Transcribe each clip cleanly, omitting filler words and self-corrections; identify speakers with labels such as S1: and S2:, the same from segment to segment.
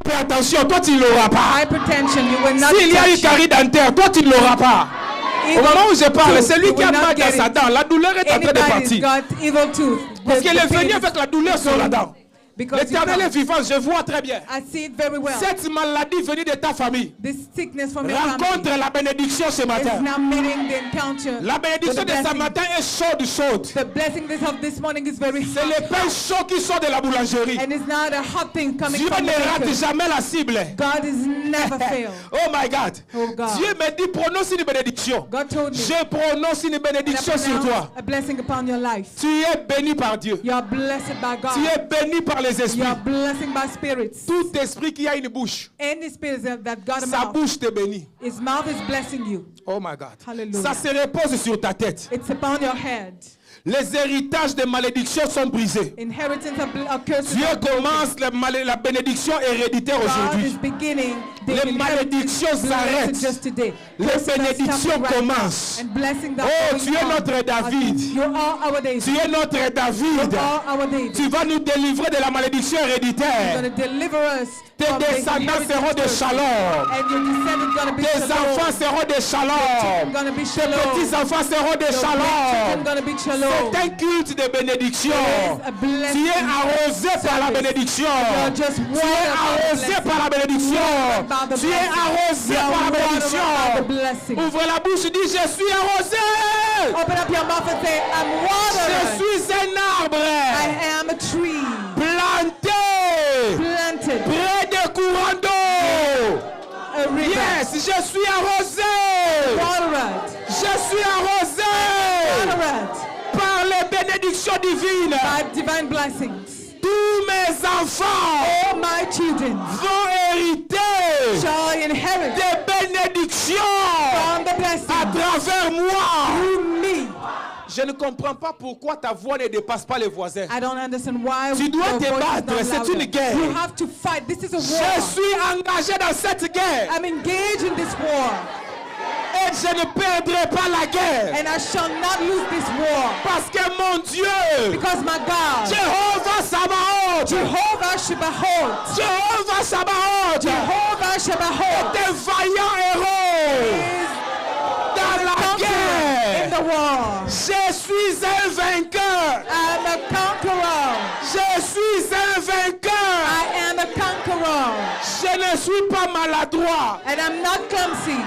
S1: l'hypertension, toi tu ne l'auras pas.
S2: Hypertension, you will not
S1: S'il y a une carie dentaire, toi tu ne l'auras pas. Au moment où je parle, c'est lui qui a mal dans sa dent. La douleur est en train de partir. Parce qu'elle est venue avec la douleur sur la dent. L'Éternel est vivant, je vois très bien. Cette maladie venue de ta famille rencontre la bénédiction ce matin. La bénédiction de ce matin est chaude. C'est le pain chaud qui sort de la boulangerie. Dieu ne rate jamais la cible. Oh my God. Dieu me dit prononce une bénédiction. Je prononce une bénédiction sur toi. Tu es béni par Dieu. Tu es béni par les esprits.
S2: You are blessing by spirits.
S1: Tout esprit qui a une bouche,
S2: any spirit that got a
S1: sa
S2: mouth,
S1: bouche te bénit.
S2: his mouth is blessing you.
S1: Oh my God.
S2: Hallelujah.
S1: Ça se repose sur ta tête.
S2: It's upon your head.
S1: Les héritages de malédiction sont brisés.
S2: Inheritance of curses.
S1: Dieu commence la bénédiction héréditaire aujourd'hui. Les malédictions s'arrêtent. Les bénédictions commencent. Oh, tu es notre David. Tu es notre David. Tu vas nous délivrer de la malédiction héréditaire. Tes descendants seront de shalom. Tes enfants seront de shalom. Tes petits-enfants seront de shalom. C'est un culte de bénédiction. Tu es arrosé par la bénédiction. Tu es arrosé par la bénédiction. Tu es arrosé par la bénédiction. Ouvre la bouche, dis je suis arrosé.
S2: Open up your mouth and say, I'm watered.
S1: Je suis un arbre.
S2: I am a tree.
S1: Planté. Près des courants d'eau. Yes, je suis arrosé.
S2: Watered.
S1: Je suis arrosé.
S2: Watered.
S1: Par les bénédictions divines.
S2: By divine blessings.
S1: Tous mes enfants,
S2: all my children,
S1: vont hériter
S2: shall inherit
S1: des bénédictions
S2: from the blessings
S1: à travers moi.
S2: Through me.
S1: Je ne comprends pas pourquoi ta voix ne dépasse pas les voisins.
S2: I don't understand why
S1: tu dois te battre, c'est une guerre.
S2: You have to fight. This is a war.
S1: Je suis engagé dans cette guerre.
S2: I'm engaged in this war.
S1: Et je ne perdrai pas la guerre.
S2: And I shall not lose this war.
S1: Parce que mon Dieu,
S2: because my God,
S1: Jehovah Sabaoth,
S2: Jehovah Sabaoth,
S1: Jehovah Sabaoth,
S2: Jehovah Sabaoth,
S1: est un vaillant héros dans la guerre.
S2: In the war.
S1: Je suis un vainqueur.
S2: I'm a conqueror.
S1: Je suis un vainqueur.
S2: I am a conqueror.
S1: Je ne suis pas maladroit.
S2: And I'm not clumsy.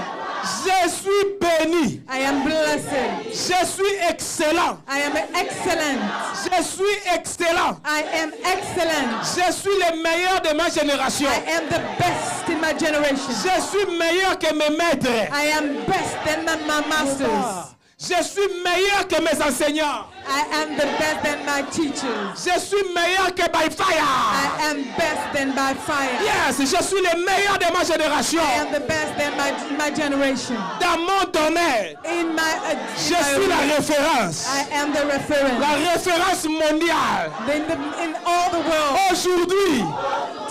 S1: Je suis béni.
S2: I am blessed.
S1: Je suis excellent.
S2: I am excellent.
S1: Je suis excellent.
S2: I am excellent.
S1: Je suis le meilleur de ma génération.
S2: I am the best in my generation.
S1: Je suis meilleur que mes maîtres.
S2: I am best than my masters.
S1: Je suis meilleur que mes enseignants.
S2: I am the best than my teachers.
S1: Je suis meilleur que by fire.
S2: I am best than by fire.
S1: Yes, je suis le meilleur de ma génération.
S2: I am the best than my generation.
S1: Dans mon domaine,
S2: in my,
S1: je suis la référence.
S2: I am the reference.
S1: La référence mondiale.
S2: In all the world.
S1: Aujourd'hui,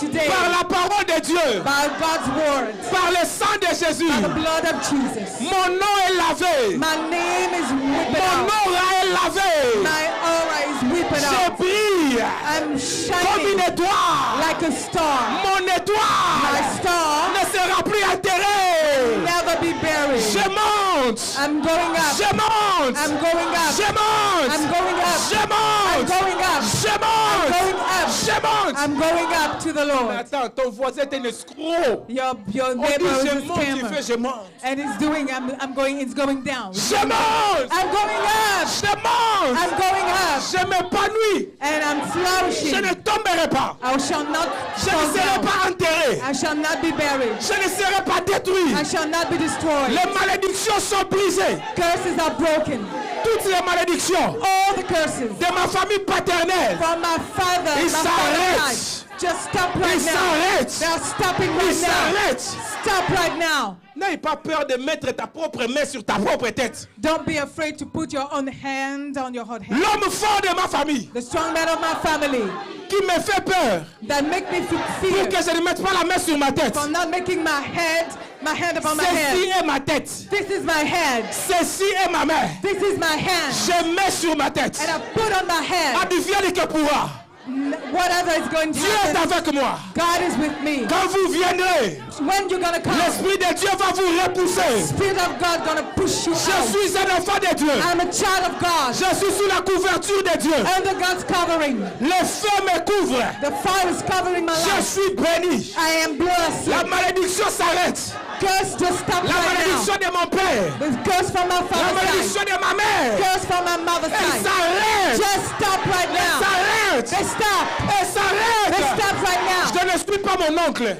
S2: today,
S1: par la parole de Dieu,
S2: by God's word,
S1: par le sang de Jésus,
S2: by the blood of Jesus,
S1: mon nom est lavé.
S2: My name is whipped
S1: mon
S2: out.
S1: aura est lavé.
S2: My aura is whipped
S1: je
S2: out.
S1: brille
S2: I'm shining
S1: comme une étoile.
S2: like a star.
S1: Mon étoile
S2: my star
S1: ne sera plus enterrée.
S2: Never be buried.
S1: Je monte.
S2: I'm going up.
S1: Je monte.
S2: I'm going up.
S1: Je monte.
S2: I'm going up.
S1: Je monte.
S2: I'm going up.
S1: Je monte.
S2: I'm going up.
S1: Je monte.
S2: I'm going up to the Lord.
S1: Mais attends, ton voisin est un escroc.
S2: Your neighbor is a scammer.
S1: Je monte.
S2: And it's doing. I'm going. It's going down.
S1: Je monte.
S2: I'm going up.
S1: Je monte.
S2: I'm going up.
S1: Je m'épanouis.
S2: And I'm flourishing.
S1: Je ne tomberai pas.
S2: I shall not.
S1: Je ne serai pas enterré.
S2: I shall not be buried.
S1: Je ne serai pas détruit.
S2: I shall not be destroyed.
S1: Les malédictions sont brisées.
S2: Curses are broken.
S1: Toutes les malédictions.
S2: All the curses.
S1: De ma famille paternelle.
S2: From my father.
S1: Ils s'arrêtent.
S2: Just stop right now. They're stopping right now. Stop right now.
S1: N'aie pas peur de mettre ta propre main sur ta propre tête.
S2: Don't be afraid to put your own hand on your own head.
S1: L'homme fort de ma famille.
S2: The strong man of my family.
S1: Qui me fait peur.
S2: That make me feel fear.
S1: Pour que je ne mette pas la main sur ma tête.
S2: For not making my hand upon my head.
S1: Ceci est ma tête.
S2: This is my head.
S1: Ceci est ma main.
S2: This is my hand.
S1: Je mets sur ma tête.
S2: And I put on my head.
S1: Advienne que pourra.
S2: Whatever is going to
S1: Dieu est
S2: happen,
S1: avec moi.
S2: God is with me.
S1: Quand vous viendrez,
S2: When you're gonna come,
S1: l'Esprit de Dieu va vous repousser.
S2: Spirit of God gonna push you
S1: Je
S2: out.
S1: suis un enfant de Dieu.
S2: I'm a child of God.
S1: Je suis sous la couverture de Dieu.
S2: Under God's covering.
S1: Le feu me couvre.
S2: The fire is covering my
S1: Je
S2: life.
S1: suis béni.
S2: I am blessed.
S1: La malédiction s'arrête.
S2: Curse just stop
S1: La
S2: right
S1: malédiction
S2: now.
S1: de mon père.
S2: The curse from my
S1: La
S2: father's
S1: malédiction
S2: side.
S1: de ma mère.
S2: Curse from my mother's
S1: Elle
S2: side.
S1: s'arrête.
S2: Just stop right
S1: Elle
S2: now.
S1: s'arrête.
S2: They stop.
S1: Elle
S2: They
S1: s'arrête.
S2: stop right now.
S1: Je ne suis pas mon oncle.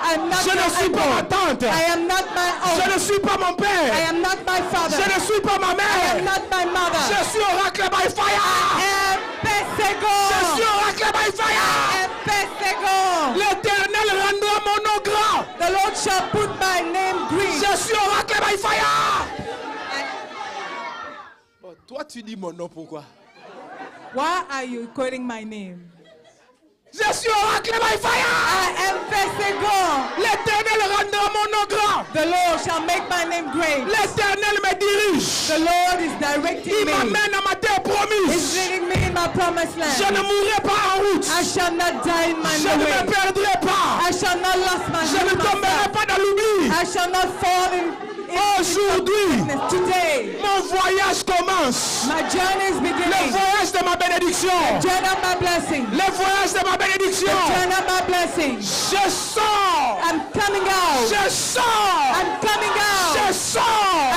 S2: I'm not
S1: Je ne
S2: your
S1: suis pas ma
S2: uncle.
S1: tante.
S2: I am not my
S1: Je
S2: uncle.
S1: ne suis pas mon
S2: I
S1: père.
S2: am not my father.
S1: Je ne suis pas ma
S2: I am
S1: mère.
S2: not my mother.
S1: Je suis oracle by fire.
S2: Empecego.
S1: Je suis oracle by fire.
S2: Empecego.
S1: L'Éternel rendra mon nom grand.
S2: The Lord shall put my name green.
S1: Je suis oracle by fire. Bon, toi, tu dis mon nom pourquoi?
S2: Why are you quoting my name?
S1: Je suis oracle by fire.
S2: I am Empecego.
S1: L'Éternel rendra mon nom grand.
S2: The Lord shall make my name great.
S1: L'Éternel me dirige.
S2: The Lord is directing
S1: Il
S2: me.
S1: m'amène à ma terre
S2: He's
S1: promise.
S2: leading me in my promised
S1: Je ne
S2: land.
S1: mourrai pas en route.
S2: I shall not die in my
S1: Je ne me
S2: way.
S1: perdrai pas.
S2: I shall not lose my
S1: Je ne tomberai pas dans l'oubli.
S2: I shall not fall in
S1: Aujourd'hui,
S2: sickness. Today,
S1: mon voyage commence.
S2: my journey is
S1: Le
S2: beginning.
S1: voyage de ma bénédiction.
S2: Journey of my blessing.
S1: Le voyage de ma bénédiction.
S2: Journey of my blessing.
S1: Je sors.
S2: I'm coming out.
S1: Je sors.
S2: I'm coming out.
S1: Je sors.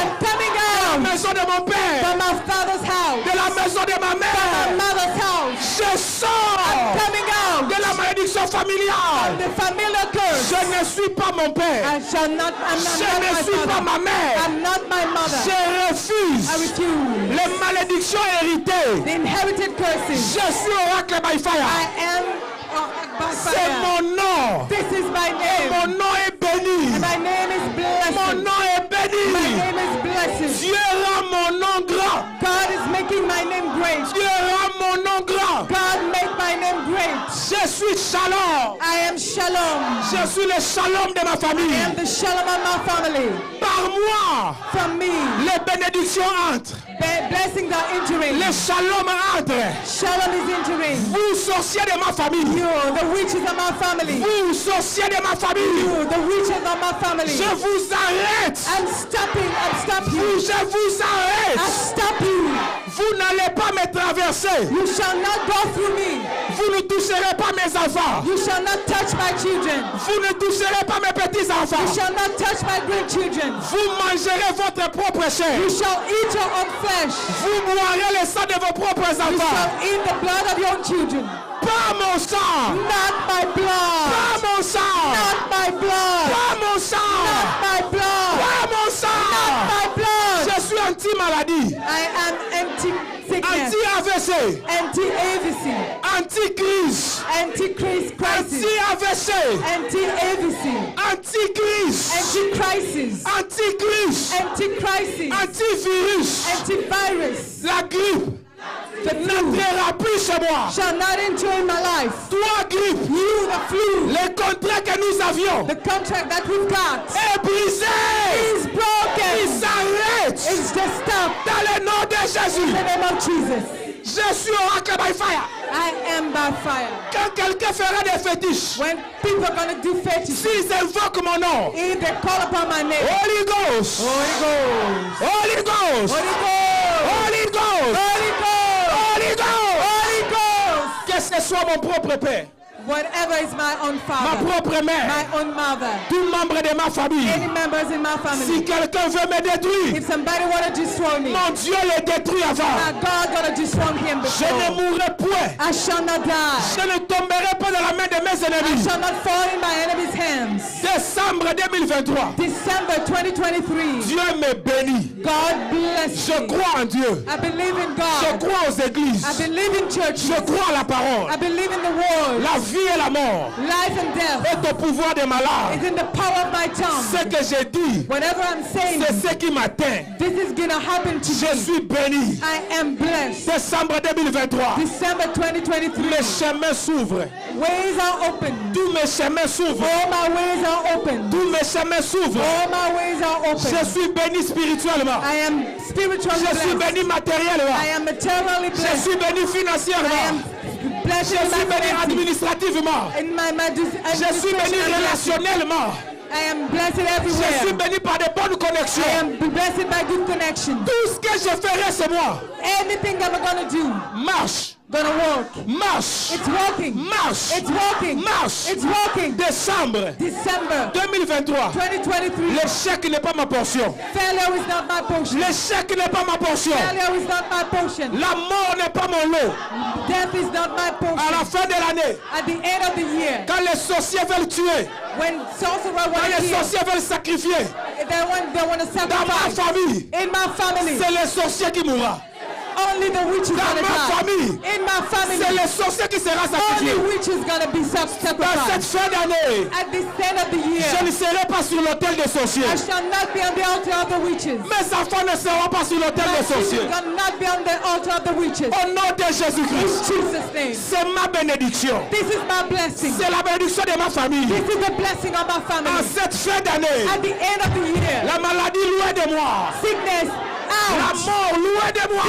S2: I'm coming
S1: De la
S2: out
S1: maison de mon père.
S2: from my father's house.
S1: De la maison de ma
S2: My
S1: mère.
S2: mother's house.
S1: Je sors.
S2: Coming out.
S1: De la malédiction familiale.
S2: The familiar curse.
S1: Je ne suis pas mon père.
S2: I shall not. I'm not,
S1: Je
S2: not
S1: ne
S2: my
S1: suis pas
S2: father.
S1: ma mère.
S2: I'm not my mother.
S1: Je
S2: I
S1: refuse
S2: refuse
S1: les malédictions héritées.
S2: the inherited curses.
S1: Je suis oracle by fire.
S2: I am by
S1: C'est
S2: fire.
S1: mon nom.
S2: This is my name.
S1: Mon nom est béni.
S2: My name is
S1: Mon
S2: blessed.
S1: nom est
S2: My
S1: béni.
S2: name is blessed.
S1: Dieu rend mon nom grand.
S2: God is making my name great.
S1: Dieu rend mon nom grand.
S2: God make my name great.
S1: Je suis shalom.
S2: I am shalom.
S1: Je suis le shalom de ma
S2: I
S1: famille.
S2: am the shalom of my family.
S1: Par moi,
S2: From me,
S1: les bénédictions entrent.
S2: blessings are entering.
S1: Le shalom entre.
S2: Shalom is entering.
S1: Vous, sorciers de ma famille.
S2: You, the witches of my family.
S1: Vous, sorciers de ma famille.
S2: You, the witches of my family.
S1: Je vous arrête.
S2: I'm stopping. I'm stopping you.
S1: Je vous arrête.
S2: I stop you.
S1: Vous n'allez pas me traverser.
S2: You shall not go through me.
S1: Vous ne toucherez pas mes enfants.
S2: You shall not touch my children.
S1: Vous ne toucherez pas mes petits
S2: You
S1: enfants.
S2: shall not touch my grandchildren.
S1: Vous mangerez votre propre chair.
S2: You shall eat your own flesh.
S1: Vous boirez le sang de vos propres
S2: You
S1: enfants.
S2: shall eat the blood of your own children.
S1: Pas mon sang.
S2: Not my blood.
S1: Pas mon sang.
S2: Not my blood.
S1: Pas mon sang.
S2: Not my blood.
S1: Pas mon sang.
S2: My blood.
S1: Je suis anti-maladie.
S2: I am anti-sickness.
S1: Anti-AVC.
S2: Anti-AVC.
S1: Anti-crise.
S2: Anti-crisis.
S1: Anti-AVC.
S2: Anti-AVC.
S1: Anti-crise.
S2: Anti-crisis.
S1: Anti-crise.
S2: Anti-crisis.
S1: Antivirus.
S2: Anti-virus.
S1: La grippe
S2: The flu
S1: n'entrera plus chez moi.
S2: shall not enter in my life.
S1: Toi, grippe.
S2: You, the flu.
S1: Les contrats que nous avions
S2: The contract that we've got
S1: est brisé.
S2: is
S1: Il
S2: broken.
S1: s'arrête.
S2: It's just stopped.
S1: Dans le nom de
S2: In
S1: Jésus.
S2: the name of Jesus.
S1: Je suis oracle by fire.
S2: I am by fire.
S1: Quand quelqu'un fera des fétiches,
S2: When people are going to do fetish,
S1: s'ils invoquent mon nom,
S2: if they call upon my name,
S1: Holy Ghost,
S2: Holy Ghost,
S1: Holy Ghost,
S2: Holy Ghost,
S1: Holy Ghost,
S2: Holy Ghost,
S1: Holy Ghost,
S2: Holy Ghost,
S1: que ce soit mon propre père,
S2: whatever is my own
S1: ma
S2: father,
S1: propre mère,
S2: my own mother,
S1: tout membre de ma famille,
S2: any members in my
S1: si
S2: family,
S1: quelqu'un veut me détruire,
S2: if somebody want to destroy me,
S1: mon Dieu le détruit
S2: my
S1: avant.
S2: God gonna destroy him
S1: Je ne
S2: before.
S1: mourrai point.
S2: I shall not die.
S1: Je ne tomberai pas dans la main de mes
S2: I
S1: ennemis.
S2: shall not fall in my enemy's hands.
S1: Décembre 2023.
S2: December 2023.
S1: Dieu me bénit.
S2: God bless
S1: Je
S2: me.
S1: crois en Dieu.
S2: I believe in
S1: Je
S2: God.
S1: crois aux églises.
S2: I believe in churches.
S1: Je crois à la parole.
S2: I believe in the word.
S1: La vie et la mort
S2: Life and death
S1: est au pouvoir de ma langue.
S2: is in the power of my
S1: Ce
S2: tongue.
S1: que j'ai dit,
S2: Whatever I'm saying,
S1: c'est ce qui m'atteint.
S2: this is gonna happen to
S1: Je
S2: me.
S1: suis béni.
S2: I am blessed.
S1: Décembre 2023.
S2: December 2023.
S1: Mes chemins s'ouvrent.
S2: Ways are open.
S1: Tous mes chemins s'ouvrent.
S2: All my ways are open.
S1: Tous mes chemins s'ouvrent.
S2: All my ways are
S1: Je
S2: open.
S1: suis béni spirituellement.
S2: I am spiritually
S1: Je suis
S2: blessed.
S1: béni matériellement.
S2: I am materially
S1: Je
S2: blessed.
S1: suis béni
S2: I
S1: financièrement.
S2: am blessed
S1: Je suis béni
S2: in
S1: administrativement. Je suis béni relationnellement.
S2: I am blessed
S1: Je suis
S2: everywhere.
S1: béni par de bonnes connexions.
S2: I am blessed by good connection.
S1: Tout ce que je ferai, c'est moi.
S2: Anything I'm gonna do,
S1: Marche.
S2: gonna work.
S1: Marche.
S2: It's working.
S1: Marche.
S2: It's working.
S1: Marche.
S2: It's working.
S1: Décembre
S2: December
S1: 2023.
S2: 2023.
S1: L'échec n'est pas ma portion.
S2: Failure is not my portion.
S1: L'échec n'est pas ma portion.
S2: Failure is not my portion.
S1: La mort n'est pas mon lot.
S2: Death is not my
S1: À
S2: portion.
S1: la fin de l'année,
S2: At the end of the year,
S1: quand les sorciers veulent tuer,
S2: when sorcerer
S1: quand
S2: want to
S1: les
S2: kill,
S1: sorciers veulent sacrifier,
S2: they want to
S1: dans ma
S2: sacrifice.
S1: famille,
S2: In my family,
S1: c'est les sorciers qui mourront.
S2: only the witch is
S1: Dans
S2: gonna
S1: ma
S2: die.
S1: famille,
S2: In my
S1: c'est
S2: family,
S1: les sorciers qui seront
S2: only
S1: sacrifiés.
S2: witch is gonna be
S1: Dans cette
S2: sacrificed.
S1: fin d'année,
S2: At the end of the
S1: je
S2: year,
S1: ne serai pas sur l'autel des sorciers.
S2: I shall not be on the altar of the witches.
S1: Mes enfants ne seront pas sur l'autel
S2: My
S1: des
S2: children
S1: sorciers.
S2: will not be on the altar of the witches.
S1: Au nom de
S2: In
S1: Jésus-Christ,
S2: Jesus' name.
S1: c'est ma bénédiction.
S2: This is my blessing.
S1: C'est la bénédiction de ma famille.
S2: This is the blessing of my
S1: En
S2: family.
S1: cette fin d'année,
S2: At the end of the year,
S1: la maladie loin de moi.
S2: sickness
S1: La
S2: out.
S1: mort loin de moi.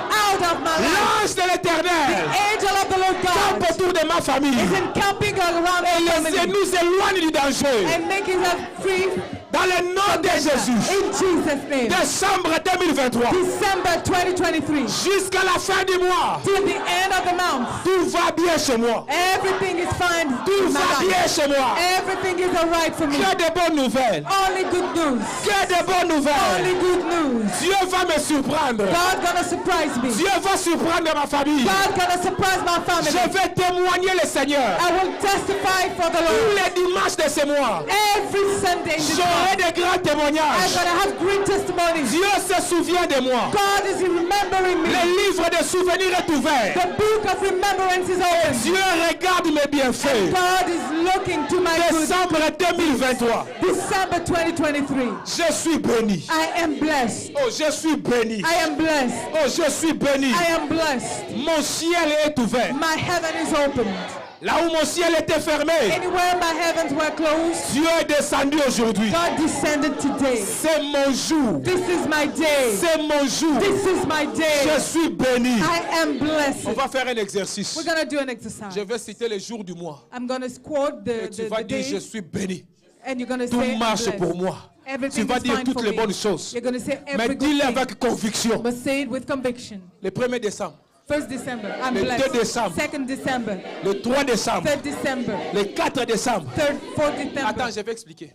S2: Out of my life.
S1: L'ange de l'Éternel
S2: Angel of the Lord
S1: campe
S2: God
S1: autour de ma famille.
S2: is encamping around
S1: Et
S2: my family
S1: nous éloigne du danger.
S2: and making us free
S1: Dans le nom de Jésus.
S2: in Jesus' name.
S1: Décembre 2023.
S2: December 2023
S1: Jusqu'à la fin du mois.
S2: till the end of the month,
S1: Tout va bien chez moi.
S2: everything is fine
S1: Tout
S2: in my
S1: va bien
S2: life.
S1: chez moi.
S2: Everything is alright for me.
S1: Que de bonnes nouvelles.
S2: Only good news.
S1: Que de bonnes
S2: Only
S1: nouvelles.
S2: good news.
S1: Dieu va me surprendre.
S2: God gonna surprise me.
S1: Dieu va surprendre ma famille.
S2: God gonna surprise my family.
S1: Je vais témoigner le Seigneur.
S2: I will testify for the
S1: Tous
S2: Lord.
S1: les dimanches de ce mois.
S2: Every Sunday in this
S1: J'aurai
S2: month,
S1: de grands
S2: I'm
S1: témoignages.
S2: gonna have great testimonies.
S1: Dieu se souvient de moi.
S2: God is remembering me.
S1: Le livre de souvenirs est ouvert.
S2: The book of remembrance is open.
S1: Dieu regarde mes bienfaits.
S2: God is looking to my good.
S1: Décembre 2023.
S2: December 2023.
S1: Je suis béni.
S2: I am blessed.
S1: Oh, je suis béni.
S2: I am blessed.
S1: Oh, je suis béni.
S2: I am blessed.
S1: Mon ciel est ouvert.
S2: My heaven is opened.
S1: Là où mon ciel était fermé,
S2: Anywhere my heavens were closed,
S1: Dieu est descendu aujourd'hui.
S2: God descended today.
S1: C'est mon jour.
S2: This is my day.
S1: C'est mon jour.
S2: This is my
S1: Je
S2: day.
S1: suis béni.
S2: I am blessed.
S1: On va faire un exercice.
S2: We're gonna do an exercise.
S1: Je vais citer les jours du mois.
S2: I'm gonna quote
S1: Et tu vas
S2: the
S1: dire, je
S2: days,
S1: suis béni.
S2: and you're gonna
S1: Tout
S2: say, I'm
S1: marche
S2: blessed.
S1: pour moi. Tu
S2: Everything
S1: vas
S2: is
S1: dire
S2: fine
S1: toutes
S2: for
S1: les
S2: me.
S1: bonnes choses.
S2: You're gonna say
S1: Mais
S2: every good
S1: dis-le
S2: thing,
S1: avec conviction.
S2: but say it with conviction.
S1: Le 1er décembre,
S2: 1st December, I'm
S1: Le 2
S2: blessed.
S1: décembre.
S2: 2nd December,
S1: le 3 décembre,
S2: 3rd December,
S1: le 4 décembre.
S2: 3rd, 4th December.
S1: Attends, je vais expliquer.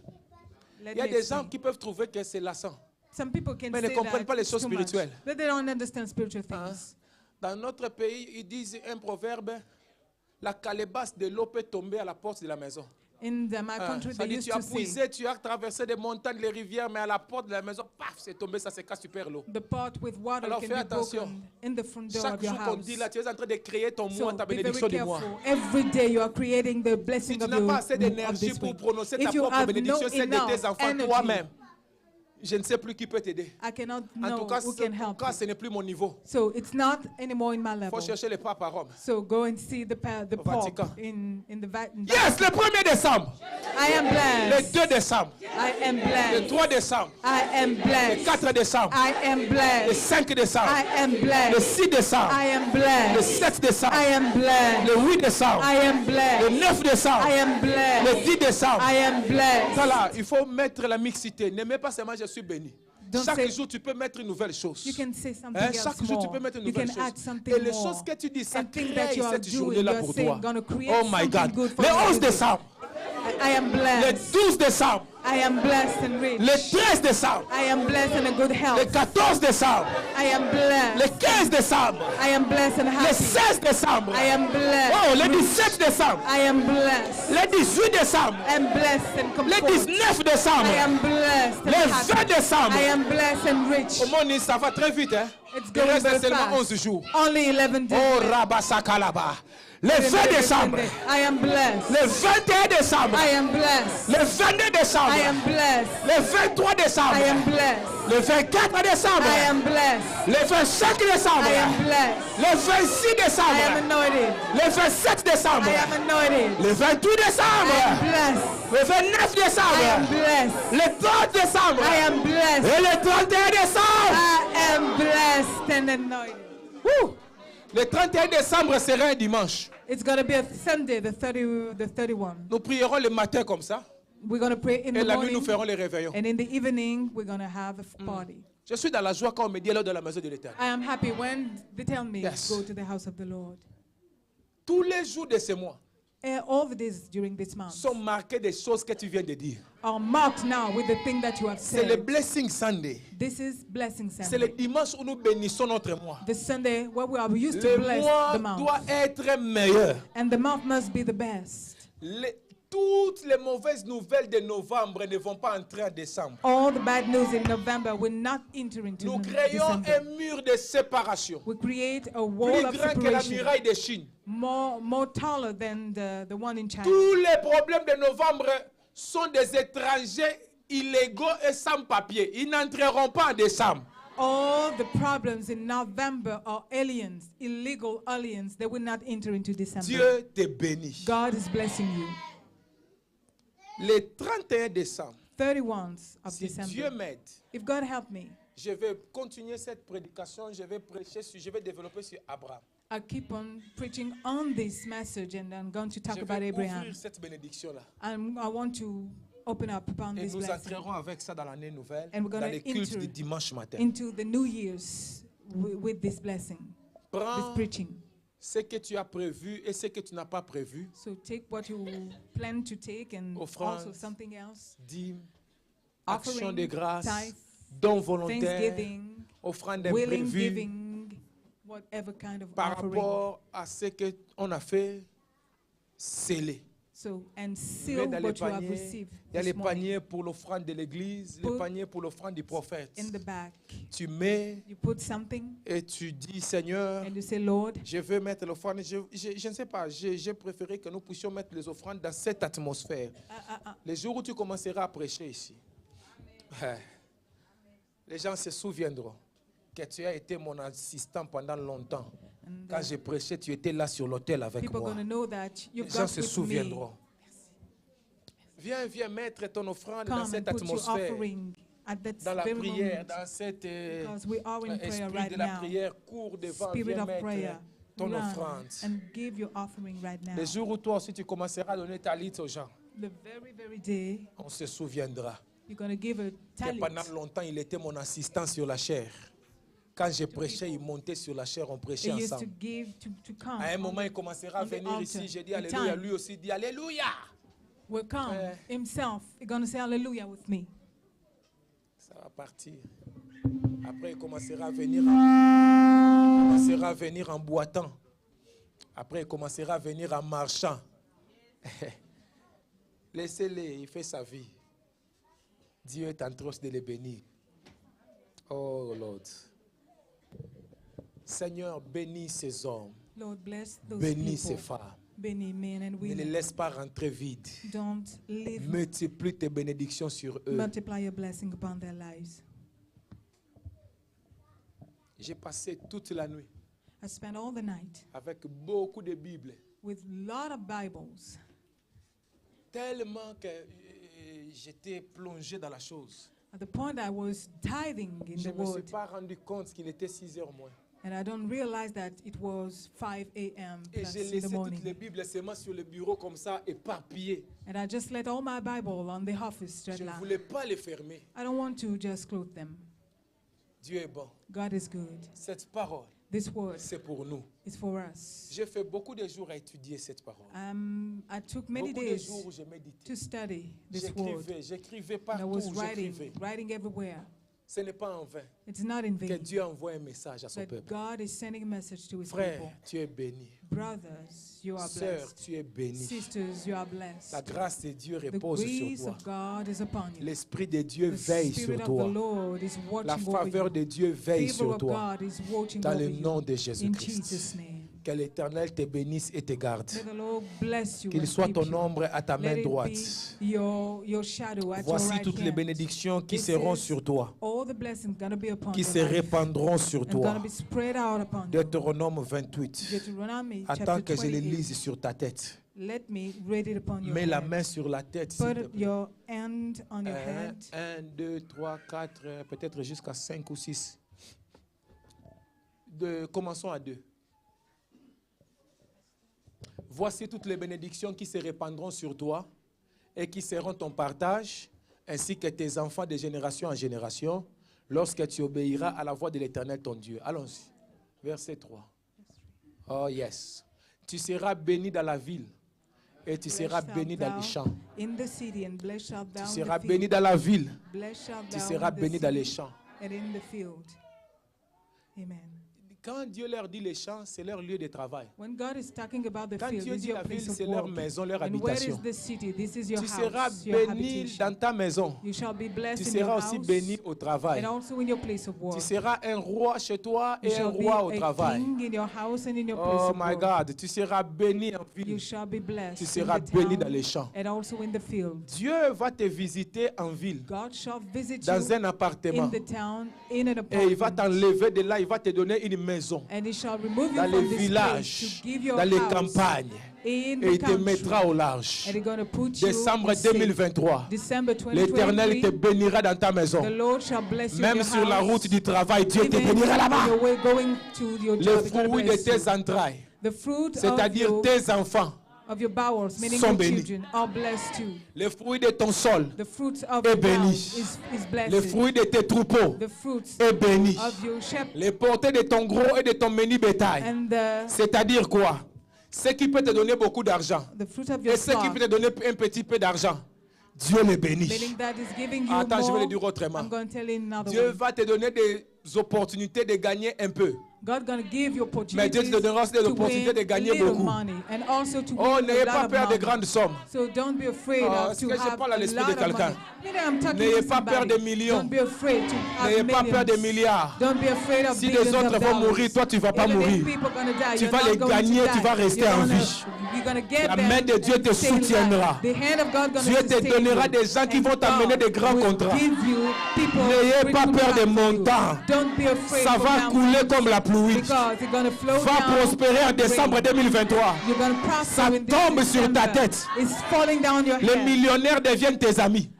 S2: Let
S1: Il y a
S2: me
S1: des
S2: explain.
S1: gens qui peuvent trouver que c'est lassant.
S2: Some people can
S1: mais ne
S2: say
S1: comprennent
S2: that
S1: pas les
S2: it's
S1: choses
S2: too much,
S1: spirituelles.
S2: but they don't understand spiritual
S1: Hein?
S2: things.
S1: Dans notre pays, ils disent un proverbe, la calebasse de l'eau peut tomber à la porte de la maison.
S2: In my
S1: Hein?
S2: country,
S1: Ça
S2: they
S1: dit,
S2: used
S1: tu as
S2: to say,
S1: puisé, tu as traversé des montagnes, les rivières, mais à la porte de la maison, paf, c'est tombé, ça se casse super l'eau.
S2: the pot with water
S1: Alors
S2: can
S1: fais
S2: be
S1: attention.
S2: broken in the front door
S1: Chaque
S2: of your
S1: jour qu'on
S2: house.
S1: dit là, tu es en train de créer ton
S2: So
S1: mois, ta
S2: be very
S1: bénédiction du mois.
S2: careful. Every day you are creating the
S1: Si
S2: blessing
S1: tu
S2: of
S1: n'as pas assez
S2: of
S1: d'énergie
S2: this
S1: pour
S2: week.
S1: prononcer ta
S2: If you
S1: propre
S2: have
S1: bénédiction,
S2: no
S1: celle de tes
S2: enough
S1: enfants,
S2: energy,
S1: toi-même, je ne sais plus qui peut t'aider.
S2: I cannot
S1: En
S2: know
S1: tout cas,
S2: who can help you.
S1: ce n'est plus mon niveau.
S2: So it's not anymore in my
S1: Il
S2: level.
S1: faut chercher les papes à Rome.
S2: So go and see the Pope
S1: Vatican.
S2: in the Vatican.
S1: Yes, le 1er décembre,
S2: I am
S1: le
S2: blessed.
S1: 2 décembre,
S2: I am
S1: le
S2: blessed.
S1: 3 décembre,
S2: I am
S1: le
S2: blessed.
S1: 4 décembre,
S2: I am
S1: le
S2: blessed.
S1: 5 décembre,
S2: I am
S1: le
S2: blessed.
S1: 6 décembre,
S2: I am
S1: le
S2: blessed.
S1: 7 décembre,
S2: I am blessed.
S1: le 8 décembre,
S2: I am
S1: le
S2: blessed.
S1: 9 décembre,
S2: I am blessed.
S1: le 10 décembre.
S2: I am blessed.
S1: Voilà, il faut mettre la mixité. N'aimez pas seulement je suis béni.
S2: Don't
S1: Chaque
S2: say-
S1: jour, tu peux mettre une nouvelle chose.
S2: You can say something
S1: Hein,
S2: else
S1: chaque jour, tu
S2: more.
S1: peux mettre une
S2: You
S1: nouvelle
S2: can
S1: chose.
S2: add something
S1: Et les
S2: more.
S1: choses que tu dis, ça
S2: And think that
S1: crée
S2: you are
S1: cette
S2: doing,
S1: journée-là
S2: you are
S1: pour
S2: saying,
S1: toi.
S2: gonna create
S1: Oh my
S2: something
S1: God.
S2: good for
S1: Le
S2: you.
S1: 11 décembre,
S2: I am
S1: le
S2: blessed.
S1: 12 décembre,
S2: I am blessed and rich.
S1: le 13 décembre,
S2: I am blessed and in good
S1: le
S2: health.
S1: 14 décembre,
S2: I am blessed.
S1: le 15 décembre,
S2: I am blessed and
S1: le
S2: happy.
S1: 16 décembre,
S2: I am blessed.
S1: oh, le 17 décembre,
S2: I am blessed.
S1: le 18 décembre,
S2: I am blessed and
S1: le
S2: comfort.
S1: 19 décembre,
S2: I am blessed and
S1: le
S2: happy.
S1: 20 décembre.
S2: I am blessed and rich.
S1: Au monde, ça va très vite, hein?
S2: It's
S1: Il
S2: going
S1: reste
S2: very
S1: seulement
S2: fast.
S1: 11 jours.
S2: Only 11 days.
S1: Oh, Rabasakalaba. Le 20 décembre,
S2: I am blessed.
S1: le 21 décembre,
S2: I am blessed.
S1: le 22 décembre,
S2: I am blessed.
S1: le 23 décembre,
S2: I am blessed.
S1: le 24 décembre,
S2: I am blessed.
S1: le 25 décembre,
S2: I am blessed.
S1: le 26
S2: I am
S1: décembre,
S2: anointed.
S1: le 27 décembre,
S2: I am anointed.
S1: le 28
S2: I am
S1: décembre,
S2: blessed.
S1: le 29
S2: I am
S1: décembre,
S2: blessed.
S1: le 30 décembre
S2: I am blessed.
S1: et le 31 décembre.
S2: I am blessed and anointed.
S1: Ouh. Le 31 décembre sera un dimanche.
S2: It's going to be a Sunday, the 31.
S1: Nous prierons le matin comme ça.
S2: We're going to pray in
S1: Et
S2: the
S1: la nuit, nous
S2: morning.
S1: ferons les réveillons.
S2: And in the evening, we're going to have a party.
S1: Je suis dans la joie quand on me dit alors de la maison de l'Éternel.
S2: I am happy when they tell me,
S1: Yes.
S2: go to the house of the Lord.
S1: Tous les jours de ce mois
S2: All the days during this month
S1: sont marqués des choses que tu viens de dire.
S2: are marked now with the thing that you have
S1: C'est le
S2: said.
S1: Blessing Sunday.
S2: This is Blessing
S1: C'est le
S2: Sunday.
S1: dimanche où nous bénissons notre mois.
S2: The Sunday where we are used to
S1: Le
S2: bless
S1: mois
S2: the month.
S1: doit être meilleur.
S2: And the month must be the best.
S1: Toutes les mauvaises nouvelles de novembre ne vont pas entrer en décembre.
S2: All the bad news in November will not enter into
S1: Nous créons
S2: December.
S1: un mur de séparation.
S2: We create a
S1: Plus
S2: wall of
S1: grand que la
S2: separation,
S1: muraille de Chine.
S2: more taller than the one in China.
S1: Tous les problèmes de novembre sont des étrangers illégaux et sans papier. Ils n'entreront pas en décembre.
S2: All the problems in November are aliens, illegal aliens. They will not enter into December.
S1: Dieu te bénit.
S2: God is blessing you.
S1: Le 31 décembre,
S2: 31st of
S1: si
S2: December.
S1: Dieu m'aide,
S2: If God help me,
S1: je vais continuer cette prédication. Je vais prêcher je vais développer sur Abraham.
S2: I keep on preaching on this message, and I'm going to talk
S1: Je
S2: about
S1: vais
S2: Abraham.
S1: ouvrir cette bénédiction-là.
S2: And I want to open up upon
S1: Et
S2: this
S1: nous
S2: blessing
S1: entrerons avec ça dans l'année nouvelle,
S2: And we're
S1: dans
S2: gonna
S1: les cultes
S2: enter
S1: du dimanche matin.
S2: into the New Year's with this blessing, this
S1: Prends
S2: preaching.
S1: ce que tu as prévu et ce que tu n'as pas prévu.
S2: So take what you plan to take and
S1: Offrande,
S2: also something else.
S1: Dîmes, action
S2: Offering,
S1: de grâce,
S2: tithe,
S1: dons volontaires,
S2: Thanksgiving,
S1: offrande
S2: willing
S1: imprévue
S2: giving, whatever kind of
S1: par
S2: offering.
S1: rapport à ce qu'on a fait, scellé.
S2: So, and
S1: Mais
S2: seal
S1: dans les
S2: what you have
S1: paniers,
S2: received
S1: il y a les
S2: this morning.
S1: paniers pour l'offrande de l'église, les
S2: Put
S1: paniers pour l'offrande du prophète.
S2: In the back,
S1: Tu mets
S2: you put something
S1: et tu dis, Seigneur,
S2: and you say, Lord,
S1: je veux mettre l'offrande. Je ne sais pas, j'ai préféré que nous puissions mettre les offrandes dans cette atmosphère. Les jours où tu commenceras à prêcher ici, les gens se souviendront que tu as été mon assistant pendant longtemps.
S2: and
S1: Quand j'ai prêché, tu étais là sur l'autel avec
S2: people are
S1: moi.
S2: going to know that you've
S1: Les gens
S2: got
S1: se
S2: with me.
S1: souviendront. Viens mettre ton offrande dans
S2: Come
S1: cette
S2: and put your
S1: atmosphère,
S2: offering at that
S1: dans la
S2: very
S1: prière,
S2: moment.
S1: dans cet
S2: Because we are in prayer
S1: esprit
S2: right
S1: de la
S2: now.
S1: prière. Cours devant,
S2: Spirit
S1: viens
S2: of
S1: mettre
S2: prayer.
S1: ton
S2: Run
S1: offrande.
S2: and give your offering right now.
S1: Les jours où toi aussi tu commenceras à donner ta litre aux gens,
S2: The very day
S1: on se souviendra
S2: you're going to give a
S1: que pendant
S2: talent.
S1: longtemps, il était mon assistant sur la chair. Quand je prêchais, il montait sur la chair, on prêchait
S2: He used to
S1: ensemble.
S2: give to come.
S1: À un
S2: on
S1: moment,
S2: the-
S1: il commencera à
S2: on the
S1: venir
S2: altar.
S1: ici. J'ai dit
S2: A
S1: Alléluia.
S2: time
S1: Lui aussi dit Alléluia.
S2: will come
S1: Eh.
S2: himself. He's going to say hallelujah with me.
S1: Ça va partir. Après, il commencera à venir en boitant. Après, il commencera à venir en marchant. Laissez-les, il fait sa vie. Dieu est en train de les bénir. Oh Lord. Seigneur, bénis ces hommes.
S2: Lord, bless those
S1: Bénis ces
S2: people.
S1: femmes.
S2: Bénis men and
S1: Ne les
S2: women.
S1: laisse pas rentrer vides.
S2: Don't leave.
S1: Multiplie tes bénédictions sur eux.
S2: Multiply your blessing upon their lives.
S1: J'ai passé toute la nuit
S2: I spent all the night
S1: avec beaucoup de Bibles.
S2: with a lot of Bibles.
S1: Tellement que j'étais plongé dans la chose.
S2: At the point I was tithing in
S1: Je
S2: the
S1: ne me suis
S2: word,
S1: pas rendu compte qu'il était 6 heures moins.
S2: and I don't realize that it was 5 a.m.
S1: Et
S2: plus
S1: j'ai
S2: in the
S1: laissé toutes
S2: morning.
S1: les Bibles seulement sur le bureau comme ça, éparpillées.
S2: And I just let all my Bible on the office straight
S1: Je ne
S2: line.
S1: voulais pas les fermer.
S2: I don't want to just close them.
S1: Dieu est bon.
S2: God is good.
S1: Cette parole,
S2: This word
S1: c'est pour nous.
S2: is for us.
S1: J'ai fait beaucoup de jours à étudier cette parole.
S2: I took many
S1: Beaucoup de
S2: days
S1: jours où j'ai médité.
S2: to study this word.
S1: J'écrivais
S2: And I
S1: partout,
S2: was
S1: j'écrivais.
S2: writing everywhere.
S1: Ce n'est pas en vain
S2: It's not in
S1: que
S2: vain
S1: Dieu envoie un message à son
S2: that
S1: peuple.
S2: God is sending a message to his
S1: Frère,
S2: people.
S1: tu es béni.
S2: Brothers, you are
S1: Sœur,
S2: blessed.
S1: tu es béni.
S2: Sisters, you are
S1: La
S2: blessed.
S1: grâce de Dieu
S2: The
S1: repose sur
S2: grace
S1: toi.
S2: of God is upon you.
S1: L'Esprit de Dieu
S2: The
S1: veille
S2: Spirit
S1: sur
S2: of
S1: toi.
S2: the Lord is
S1: La
S2: watching over
S1: faveur
S2: you.
S1: de Dieu veille
S2: Favor
S1: sur
S2: of
S1: toi.
S2: God is watching
S1: Dans
S2: over
S1: le nom
S2: you.
S1: de
S2: In
S1: Jésus-Christ.
S2: Jesus' name.
S1: Que l'Éternel te bénisse et te garde.
S2: May the Lord bless you
S1: Qu'il
S2: and
S1: soit
S2: keep
S1: ton
S2: you.
S1: ombre à ta main
S2: Let it
S1: droite.
S2: be your shadow at your
S1: Voici
S2: right
S1: toutes les
S2: hand.
S1: bénédictions qui
S2: This
S1: seront
S2: is
S1: sur toi,
S2: all the blessings gonna be upon
S1: qui
S2: your
S1: se
S2: life
S1: répandront sur
S2: and gonna
S1: toi.
S2: be spread out upon you.
S1: Deutéronome 28.
S2: Deuteronomy
S1: Attends
S2: chapter
S1: que je les
S2: 28.
S1: lise sur ta tête.
S2: Let me read it upon your
S1: Mets la
S2: head.
S1: main sur la tête. s'il te
S2: Put
S1: plaît.
S2: your hand on your head.
S1: 1, 2, 3, 4, peut-être jusqu'à 5 ou 6. Commençons à 2. Voici toutes les bénédictions qui se répandront sur toi et qui seront ton partage, ainsi que tes enfants de génération en génération, lorsque tu obéiras à la voix de l'Éternel ton Dieu. Allons-y. Verset 3. Oh yes. Tu seras béni dans la ville et tu seras béni dans les champs. Tu seras béni dans la ville. Tu seras béni dans les champs.
S2: Amen.
S1: Quand Dieu leur dit les champs, c'est leur lieu de travail.
S2: When God is talking about the
S1: Quand
S2: field,
S1: Dieu
S2: this is
S1: dit
S2: your
S1: la ville,
S2: place of
S1: c'est leur
S2: work.
S1: maison, leur
S2: And where is
S1: habitation.
S2: the city? This is your
S1: Tu seras
S2: house, your
S1: béni
S2: habitation.
S1: dans ta maison.
S2: You shall be blessed
S1: Tu
S2: in your
S1: seras aussi
S2: house
S1: béni au travail.
S2: and also in your place of work.
S1: Tu seras un roi chez toi
S2: You
S1: et un
S2: shall be
S1: roi au
S2: a
S1: travail.
S2: king in your house and in your place
S1: Oh
S2: of
S1: my
S2: work.
S1: God, tu seras béni en
S2: You
S1: ville.
S2: shall be blessed
S1: Tu
S2: in
S1: seras
S2: the
S1: béni
S2: town
S1: dans les champs.
S2: and also in the field.
S1: Dieu va te visiter en ville,
S2: God shall visit
S1: dans
S2: you
S1: un appartement.
S2: in the town, in an
S1: Et il va
S2: apartment.
S1: t'enlever de là, il va te donner une maison.
S2: And he shall remove you
S1: Dans les
S2: from this place
S1: villages,
S2: to give your
S1: dans les
S2: house
S1: campagnes.
S2: in
S1: Et
S2: the
S1: il te
S2: country.
S1: mettra au large.
S2: And he's going to put you
S1: Décembre
S2: in safe.
S1: 2023.
S2: December
S1: L'Éternel te
S2: 2023,
S1: bénira dans ta maison.
S2: the Lord shall bless you in
S1: Même
S2: your
S1: sur la
S2: house.
S1: route du travail, Dieu te
S2: Even
S1: bénira
S2: on
S1: là-bas.
S2: your way going to your
S1: Les
S2: job, he's gonna
S1: fruits de
S2: bless you.
S1: tes entrailles,
S2: The fruit
S1: c'est-à-dire tes enfants,
S2: of your bowels, meaning
S1: sont
S2: your
S1: bénis.
S2: children, are blessed too.
S1: les fruits de ton sol
S2: The fruit of
S1: est
S2: your
S1: béni.
S2: mouth is blessed.
S1: Les fruits de tes troupeaux
S2: The fruits
S1: est béni.
S2: of your shepherd
S1: Les portées de ton gros et de ton menu bétail.
S2: and the
S1: C'est-à-dire quoi? Ce qui peut te donner beaucoup d'argent
S2: fruit of your
S1: et ce qui
S2: flock,
S1: peut te donner un petit peu d'argent, Dieu les bénit.
S2: meaning that is giving you
S1: Attends, je vais
S2: more.
S1: le dire autrement.
S2: I'm going to tell you another
S1: Dieu
S2: way.
S1: va te donner des opportunités de gagner un peu.
S2: God gonna give you
S1: Mais Dieu
S2: opportunities
S1: te donnera aussi des
S2: to
S1: opportunités
S2: win
S1: de
S2: a
S1: gagner
S2: little
S1: beaucoup.
S2: money and also to
S1: Oh,
S2: win
S1: n'ayez
S2: a
S1: pas
S2: lot of
S1: peur de
S2: money.
S1: grandes sommes.
S2: So don't be afraid
S1: Oh,
S2: of
S1: est-ce
S2: to
S1: que je
S2: have
S1: parle à
S2: a
S1: l'esprit
S2: lot
S1: de
S2: of
S1: quelqu'un?
S2: money. Meaning I'm talking
S1: N'ayez
S2: to
S1: pas peur
S2: somebody.
S1: des millions.
S2: Don't be afraid to have
S1: N'ayez pas peur des
S2: millions.
S1: milliards.
S2: Don't be afraid of
S1: Si
S2: billions
S1: les autres
S2: of
S1: vont
S2: dollars.
S1: mourir, toi tu ne vas pas
S2: Even if
S1: mourir.
S2: people gonna die,
S1: Tu
S2: you're
S1: vas
S2: not
S1: les
S2: going to
S1: gagner,
S2: die.
S1: tu vas rester
S2: You're
S1: en
S2: gonna-
S1: vie.
S2: You're gonna get
S1: La
S2: them
S1: main de Dieu
S2: and
S1: te
S2: stay alive.
S1: soutiendra.
S2: The hand of God gonna
S1: Dieu te
S2: sustain
S1: donnera
S2: you.
S1: des gens qui
S2: And
S1: vont t'amener
S2: God
S1: des grands
S2: will
S1: contrats.
S2: give you people
S1: N'ayez
S2: with
S1: pas
S2: good
S1: peur des
S2: plans for you.
S1: montants.
S2: Don't be afraid
S1: Ça
S2: for
S1: va
S2: now.
S1: couler comme la pluie.
S2: Because it's gonna flow
S1: Va
S2: down.
S1: prospérer en décembre 2023.
S2: You're gonna prosper
S1: Ça
S2: in this
S1: tombe sur ta
S2: December.
S1: tête.
S2: It's falling down your
S1: Les
S2: head.
S1: millionnaires deviennent tes amis.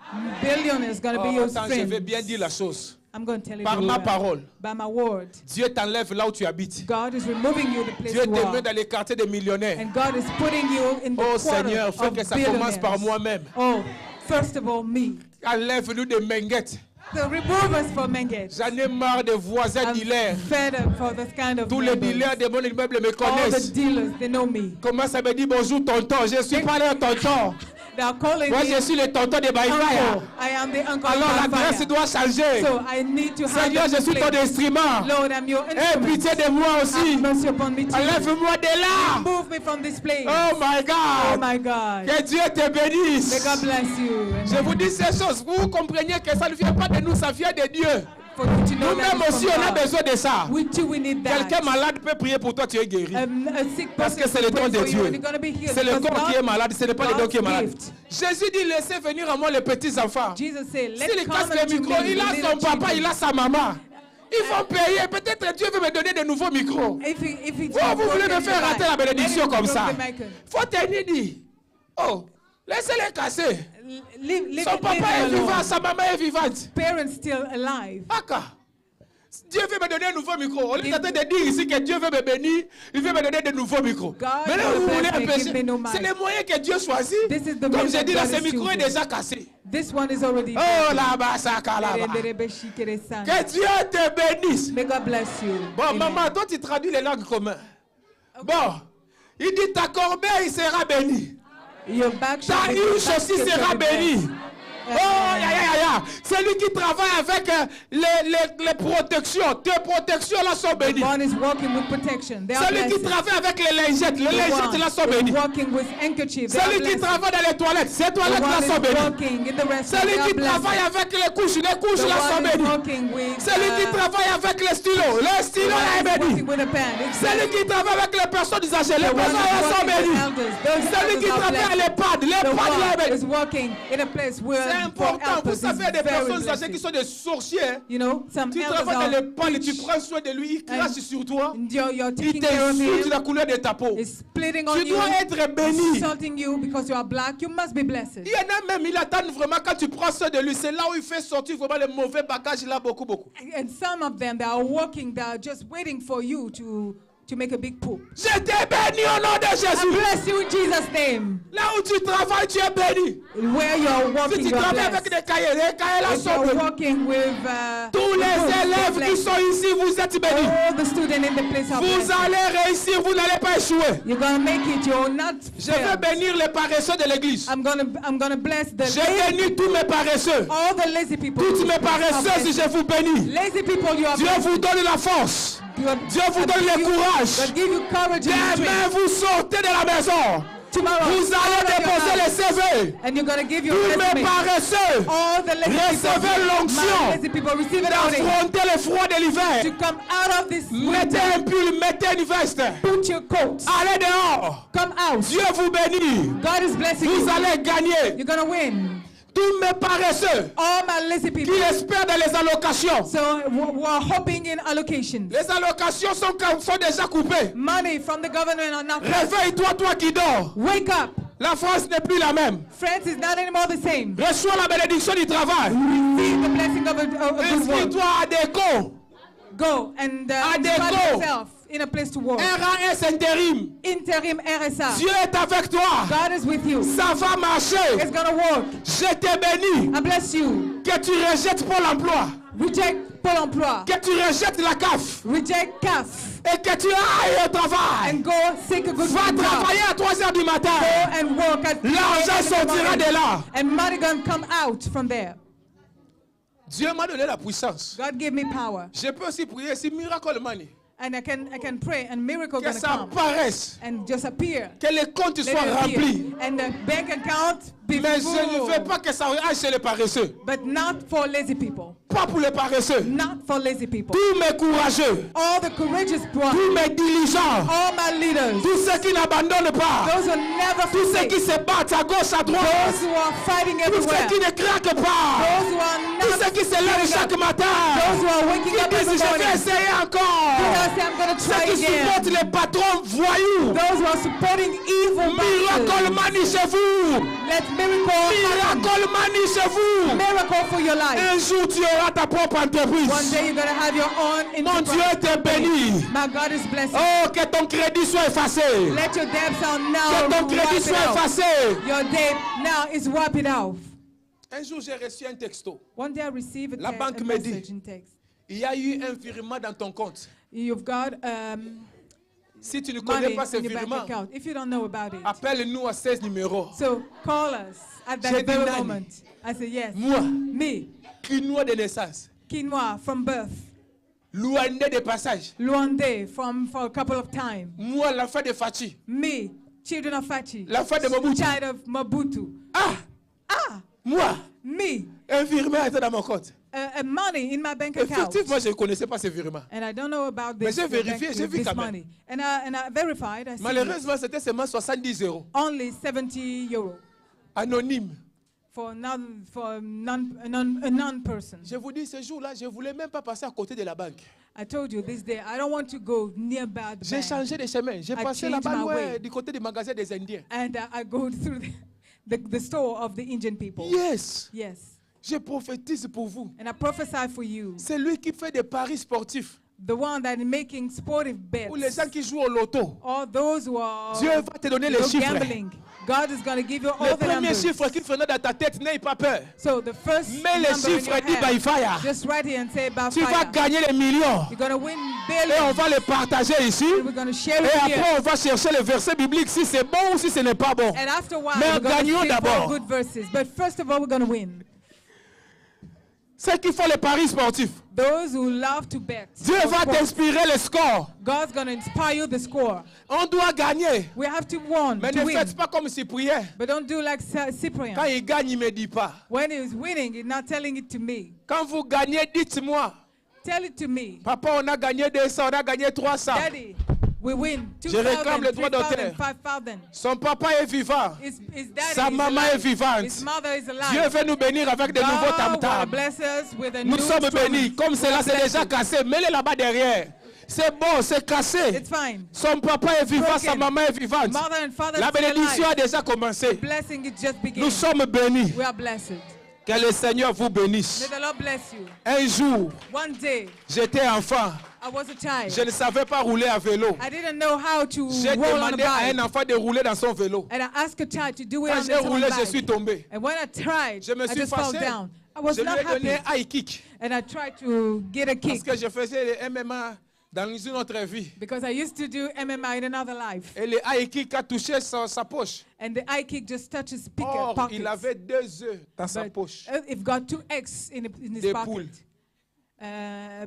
S2: Billionaires gonna be
S1: Oh,
S2: your
S1: attends, je vais
S2: friends.
S1: bien dire la chose.
S2: I'm going to tell you
S1: Par
S2: the
S1: ma
S2: word.
S1: parole,
S2: By my word.
S1: Dieu t'enlève là où tu habites.
S2: God is removing you the place
S1: Dieu
S2: you
S1: te
S2: are.
S1: met dans les quartiers des millionnaires.
S2: And God is putting you in the
S1: Oh
S2: quarter
S1: Seigneur, fais
S2: of
S1: que ça commence par
S2: billionaires.
S1: moi-même.
S2: Oh, first of all, me.
S1: Enlève-nous des menguettes.
S2: So remove us from Menget.
S1: J'en ai marre des voisins
S2: I'm
S1: dealers.
S2: fed up for this kind of
S1: Tous les
S2: neighbors.
S1: dealers de mon immeuble me
S2: All the
S1: connaissent.
S2: dealers, they know me.
S1: Comment ça me dit bonjour tonton? Je suis pas le tonton.
S2: They are calling
S1: Moi
S2: me
S1: je suis le tonton de Baïfaya.
S2: uncle. I am the uncle
S1: Alors
S2: of
S1: l'adresse
S2: Fire.
S1: doit changer.
S2: So I need to have
S1: Seigneur, je
S2: this
S1: suis ton
S2: place.
S1: instrument.
S2: Lord, I'm your
S1: Aie
S2: instrument.
S1: pitié de moi
S2: Have
S1: aussi.
S2: mercy upon me too.
S1: Enlève-moi de là.
S2: Move me from this place.
S1: Oh my
S2: Oh
S1: God.
S2: my God.
S1: Que Dieu te bénisse.
S2: May God bless you.
S1: Je vous dis ces choses. Vous compreniez que ça ne vient pas de nous, ça vient de Dieu.
S2: For you to know that
S1: Nous-mêmes
S2: it's
S1: aussi,
S2: from
S1: on a
S2: God.
S1: besoin de ça.
S2: We too, we need that.
S1: Quelqu'un malade peut prier pour toi, tu es guéri.
S2: A sick
S1: Parce
S2: person
S1: que c'est le
S2: will
S1: don
S2: pray
S1: de
S2: for you
S1: Dieu.
S2: and you're gonna be healed.
S1: C'est le
S2: Because
S1: corps qui
S2: God-
S1: est malade, ce n'est pas le don qui est
S2: God's
S1: malade.
S2: gift.
S1: Jésus dit, laissez venir à moi les petits enfants.
S2: Jesus said,
S1: S'il
S2: let's
S1: casse
S2: come
S1: le
S2: unto
S1: micro,
S2: me,
S1: il a
S2: little
S1: son papa,
S2: children.
S1: il a sa maman. Ils vont payer. Peut-être Dieu veut me donner de nouveaux micros.
S2: If it's
S1: Oh, vous voulez me faire rater la bénédiction comme ça.
S2: Let
S1: Faut tenir dit. Oh, laissez-les casser.
S2: Leave
S1: Son papa est
S2: them
S1: vivant,
S2: alone.
S1: sa maman est vivante.
S2: Parents still alive.
S1: Aka. Dieu veut me donner un nouveau micro. On est en train de dire ici que Dieu veut me bénir, il veut me donner de nouveaux micros.
S2: God
S1: Mais là,
S2: will
S1: vous voulez
S2: bless me,
S1: empêcher.
S2: give me no mind.
S1: C'est les moyens que Dieu choisit.
S2: This is the
S1: Comme
S2: means
S1: j'ai
S2: that
S1: dit, là,
S2: God
S1: ce
S2: is
S1: micro est
S2: choosing.
S1: déjà cassé.
S2: This one is already
S1: Oh là, bas, ça, calaba. Que Dieu te bénisse.
S2: May God bless you.
S1: Bon,
S2: Amen.
S1: maman, toi, tu traduis les langues communes. Bon, il dit ta corbeille sera bénie.
S2: Your back shall
S1: Ta
S2: be
S1: huche aussi
S2: basket
S1: sera
S2: shall be blessed.
S1: bénie. Oh, celui qui travaille avec les protections, tes protections là sont bénies.
S2: One is walking with protection. They are
S1: Celui qui
S2: blessed.
S1: travaille avec les lingettes là sont
S2: One is
S1: bénies.
S2: walking with handkerchief. They are
S1: Celui qui
S2: blessed.
S1: travaille dans les toilettes, ces
S2: The
S1: toilettes là
S2: one
S1: sont
S2: is
S1: bénies.
S2: walking in the restroom.
S1: Celui
S2: They are
S1: qui
S2: blessed.
S1: travaille avec les couches
S2: The
S1: là sont
S2: one is
S1: bénies.
S2: walking with
S1: Celui qui travaille avec les stylos là est béni.
S2: walking with a pen. It's
S1: Celui qui travaille avec les personnes âgées, les
S2: the one
S1: personnes
S2: is
S1: là sont
S2: walking with
S1: bénies.
S2: elders. Those
S1: Celui qui
S2: elders are
S1: travaille à
S2: blessed.
S1: l'EHPAD,
S2: The
S1: l'EHPAD là est
S2: one
S1: béni.
S2: is walking in a place where
S1: C'est
S2: for
S1: important. Vous
S2: elders
S1: savez,
S2: is
S1: des
S2: very
S1: personnes âgées qui
S2: blessed.
S1: sont des sorciers.
S2: You know, some
S1: Tu
S2: elders
S1: travailles dans
S2: are
S1: l'EHPAD et tu
S2: preach,
S1: prends soin de lui, il crache sur toi.
S2: and you're
S1: Il
S2: taking care of
S1: t'insulte
S2: him.
S1: la couleur de ta peau.
S2: Is splitting on
S1: Tu
S2: you,
S1: dois être béni.
S2: insulting you because you are black. You must be blessed.
S1: Il y en a même, il attend vraiment quand tu prends soin de lui. C'est là où il fait sortir vraiment les mauvais bagages. Il a beaucoup.
S2: And some of them, they are walking, they are just waiting for you to to make a big poop.
S1: Je t'ai béni au nom de
S2: I
S1: Jésus.
S2: bless you in Jesus' name.
S1: Là où tu travailles, tu es béni.
S2: Where you're
S1: Si
S2: working,
S1: tu
S2: you're
S1: travailles avec
S2: blessed.
S1: des cahiers là
S2: If
S1: sont
S2: you're
S1: bénis.
S2: working with
S1: Tous les
S2: books,
S1: élèves
S2: you're
S1: qui
S2: blessed.
S1: sont ici, vous êtes bénis.
S2: All the students in the place are
S1: Vous
S2: blessed.
S1: allez réussir, vous n'allez pas échouer.
S2: You're gonna make it. You're not
S1: Je vais
S2: fail.
S1: bénir les paresseux de l'église.
S2: I'm gonna bless the
S1: Je
S2: lazy,
S1: bénis tous mes paresseux.
S2: all the lazy people.
S1: Toutes mes paresseuses, je vous bénis.
S2: Lazy people, you are
S1: Dieu
S2: blessed.
S1: vous donne la force.
S2: You are-
S1: Dieu vous donne le courage.
S2: God give you courage and
S1: Demain,
S2: strength.
S1: vous sortez de la maison.
S2: Tomorrow,
S1: Vous allez
S2: out of your
S1: déposer
S2: house,
S1: les CV.
S2: and you're gonna give your
S1: Tous mes
S2: resume.
S1: paresseux,
S2: All the lazy
S1: recevez
S2: people,
S1: l'onction
S2: my lazy people, receive an outing
S1: d'affronter le froid de
S2: to
S1: l'hiver.
S2: come out of this
S1: Mettez
S2: winter.
S1: un pull, mettez une veste.
S2: Put your coats.
S1: Allez dehors.
S2: Come out.
S1: Dieu vous bénit.
S2: God is blessing
S1: Vous
S2: you.
S1: allez gagner.
S2: You're gonna win.
S1: Tous mes paresseux
S2: All my lazy
S1: qui
S2: people.
S1: espèrent dans les allocations.
S2: So we're hoping in allocations.
S1: Les allocations sont déjà coupées.
S2: Money from the government are not.
S1: Réveille-toi, toi qui dors.
S2: Wake up.
S1: La France n'est plus la même.
S2: France is not anymore the same.
S1: Reçois la bénédiction du travail.
S2: Receive the blessing of a good work.
S1: Inscris-toi à Déco.
S2: Go and
S1: Adeko.
S2: find yourself in a place to work.
S1: RAS intérim.
S2: Interim RSA.
S1: Dieu est avec toi.
S2: God is with you.
S1: Ça va marcher.
S2: It's gonna work.
S1: Je t'ai béni.
S2: I bless you.
S1: Que tu rejettes Pôle emploi.
S2: Reject Pôle emploi.
S1: Que tu rejettes la CAF.
S2: Reject CAF.
S1: Et que tu ailles au travail.
S2: And go seek a good
S1: Va
S2: job.
S1: travailler à 3 heures du matin.
S2: Go and work at 3
S1: L'argent
S2: a.m. in the
S1: sortira
S2: morning.
S1: de là.
S2: And money gonna come out from there.
S1: Dieu m'a donné la puissance.
S2: God gave me power.
S1: Je peux aussi prier si miracle money.
S2: And I can pray and miracle
S1: Que
S2: gonna
S1: ça
S2: come.
S1: apparaisse.
S2: And just appear.
S1: Que les comptes
S2: Let
S1: soient
S2: it appear.
S1: remplis.
S2: And the bank account be
S1: Mais je ne
S2: full.
S1: veux pas que ça aille chez les paresseux.
S2: But not for lazy people.
S1: Pas pour les paresseux.
S2: Not for lazy people.
S1: Tous mes courageux.
S2: All the courageous ones.
S1: Tous mes diligents.
S2: All my leaders.
S1: Tous ceux qui n'abandonnent pas.
S2: Those who never
S1: Tous ceux
S2: forsake.
S1: qui se battent à gauche, à droite.
S2: Those who are fighting
S1: Tous ceux
S2: everywhere.
S1: qui ne craquent pas.
S2: Those who are
S1: Tous
S2: not
S1: ceux qui se lèvent
S2: giving
S1: chaque
S2: up.
S1: matin.
S2: Those who are waking
S1: Qui
S2: up every
S1: disent je vais
S2: morning.
S1: essayer encore.
S2: Who say I'm gonna
S1: Ceux
S2: try
S1: qui
S2: again.
S1: supportent les patrons voyous.
S2: Those who are supporting evil
S1: Miracle
S2: masters.
S1: money chez vous.
S2: Let miracle happen.
S1: Miracle money chez vous.
S2: Miracle for your life.
S1: Un jour tu auras ta propre
S2: One
S1: entreprise.
S2: day you're gonna have your own
S1: Mon Dieu
S2: enterprise.
S1: te bénit.
S2: My God is blessing.
S1: Oh, que ton crédit soit effacé.
S2: Let your debts out
S1: Que
S2: now.
S1: ton crédit
S2: Wipe it
S1: soit
S2: out.
S1: effacé.
S2: Your debt now is wipe it out.
S1: Un jour, j'ai reçu un texto.
S2: One day I received
S1: La
S2: a
S1: banque
S2: a
S1: me dit.
S2: message in text.
S1: Il y a eu un virement dans ton compte.
S2: You've got
S1: Si tu ne connais
S2: money
S1: pas ce
S2: in your bank
S1: virement,
S2: account. If you don't know about it,
S1: appelle-nous à 16 numéros.
S2: so call us at
S1: J'ai
S2: that
S1: dit
S2: very
S1: nani?
S2: moment. I said yes.
S1: Moi,
S2: Me,
S1: Quinoa de naissance,
S2: quinoa from birth.
S1: Luandais de passage.
S2: Luande for a couple of times.
S1: Moi, l'enfant de Fachi.
S2: Me, children of Fachi.
S1: L'enfant de Mobutu.
S2: Child of Mobutu.
S1: Ah,
S2: Ah,
S1: moi,
S2: me,
S1: un virement était dans mon compte.
S2: money in my bank account.
S1: Effectivement, je ne connaissais pas ce virement.
S2: And I don't know about
S1: Mais
S2: this,
S1: j'ai vérifié, j'ai vu
S2: this
S1: quand même.
S2: money. And I verified. I see
S1: Malheureusement, c'était seulement 70 euros.
S2: only 70 euros
S1: Anonyme.
S2: for a non-person.
S1: Je vous dis, ce jour-là, je ne voulais même pas passer à côté de la banque.
S2: I told you this day, I don't want to go nearby the
S1: J'ai
S2: bank.
S1: changé de chemin. J'ai passé
S2: changed
S1: là-bas
S2: my
S1: loin,
S2: way.
S1: du côté du magasin des Indiens.
S2: And I go through the store of the Indian people.
S1: Yes.
S2: Yes.
S1: Je prophétise pour vous.
S2: And I prophesy for you,
S1: C'est lui qui fait des paris sportifs.
S2: the one that is making sportive bets.
S1: Pour les gens qui jouent au loto.
S2: All those who are
S1: Dieu va te donner les chiffres.
S2: gambling. God is going to give you
S1: Le
S2: all the
S1: premier
S2: numbers.
S1: chiffre qui venait dans ta tête, n'aie pas peur.
S2: So the first
S1: Mets les
S2: number in
S1: chiffres
S2: your
S1: et dis by
S2: head,
S1: fire.
S2: just write it and say by
S1: Tu vas
S2: fire.
S1: gagner les millions.
S2: You're going to win
S1: Et on
S2: billions.
S1: va les partager ici.
S2: We're going to share
S1: Et
S2: it
S1: après,
S2: here.
S1: on va chercher le verset biblique si c'est bon ou si ce n'est pas bon.
S2: And after a while,
S1: Mais
S2: we're going
S1: gagnons
S2: to see
S1: d'abord.
S2: four good verses. But first of all, we're going to win.
S1: Ceux qui font les paris sportifs,
S2: Those who love to bet.
S1: Dieu
S2: for
S1: va
S2: sports,
S1: t'inspirer le score.
S2: God's going to inspire you the score.
S1: On doit gagner.
S2: We have to win.
S1: Mais
S2: To
S1: ne
S2: win.
S1: faites pas comme Cyprien.
S2: But don't do like Cyprian.
S1: Quand il gagne, il ne me dit pas.
S2: When he's winning, he's not telling it to me.
S1: Quand vous gagnez, dites-moi.
S2: Tell it to me.
S1: Papa, on a gagné 200, on a gagné 300.
S2: Daddy, we win.
S1: Je réclame
S2: 2,000,
S1: le droit
S2: 3,000,
S1: d'auteur.
S2: 5,000.
S1: Son papa est vivant.
S2: His daddy
S1: Sa
S2: is
S1: maman
S2: alive.
S1: est vivante.
S2: His mother is alive.
S1: Dieu veut nous bénir avec de nouveaux
S2: God will
S1: tam-tams.
S2: bless us with a
S1: Nous
S2: new
S1: sommes
S2: instrument.
S1: bénis. Comme cela, c'est déjà cassé. Mets-le là-bas derrière. C'est bon, c'est cassé.
S2: It's fine.
S1: Son papa est vivant,
S2: Broken.
S1: sa maman est vivante.
S2: Mother and father
S1: La
S2: is still
S1: bénédiction a
S2: alive.
S1: déjà commencé.
S2: Blessing is just
S1: Nous
S2: beginning.
S1: sommes bénis.
S2: We are blessed.
S1: Que le Seigneur vous bénisse.
S2: May the Lord bless you.
S1: Un jour,
S2: One day,
S1: j'étais enfant.
S2: I was a child.
S1: Je ne savais pas rouler à vélo.
S2: I didn't know how to
S1: J'ai
S2: roll on a
S1: demandé à un
S2: bike.
S1: enfant de rouler dans son vélo.
S2: And I asked a child to do it
S1: Quand
S2: on
S1: j'ai
S2: his own
S1: roulé, je suis
S2: bike.
S1: tombé.
S2: And when I tried,
S1: Je me
S2: I
S1: suis
S2: just fell
S1: fâché.
S2: down. I was
S1: Je lui
S2: not
S1: ai donné
S2: happy.
S1: un high kick.
S2: And I tried to get a
S1: Parce
S2: kick.
S1: que je faisais le MMA dans une autre vie.
S2: Because I used to do MMA in another life.
S1: Et le high kick a touché sa poche.
S2: And the high kick just touches
S1: Or,
S2: pockets.
S1: il avait 2 œufs dans sa
S2: But
S1: poche.
S2: It got 2 eggs in his
S1: Des
S2: pocket.
S1: poules.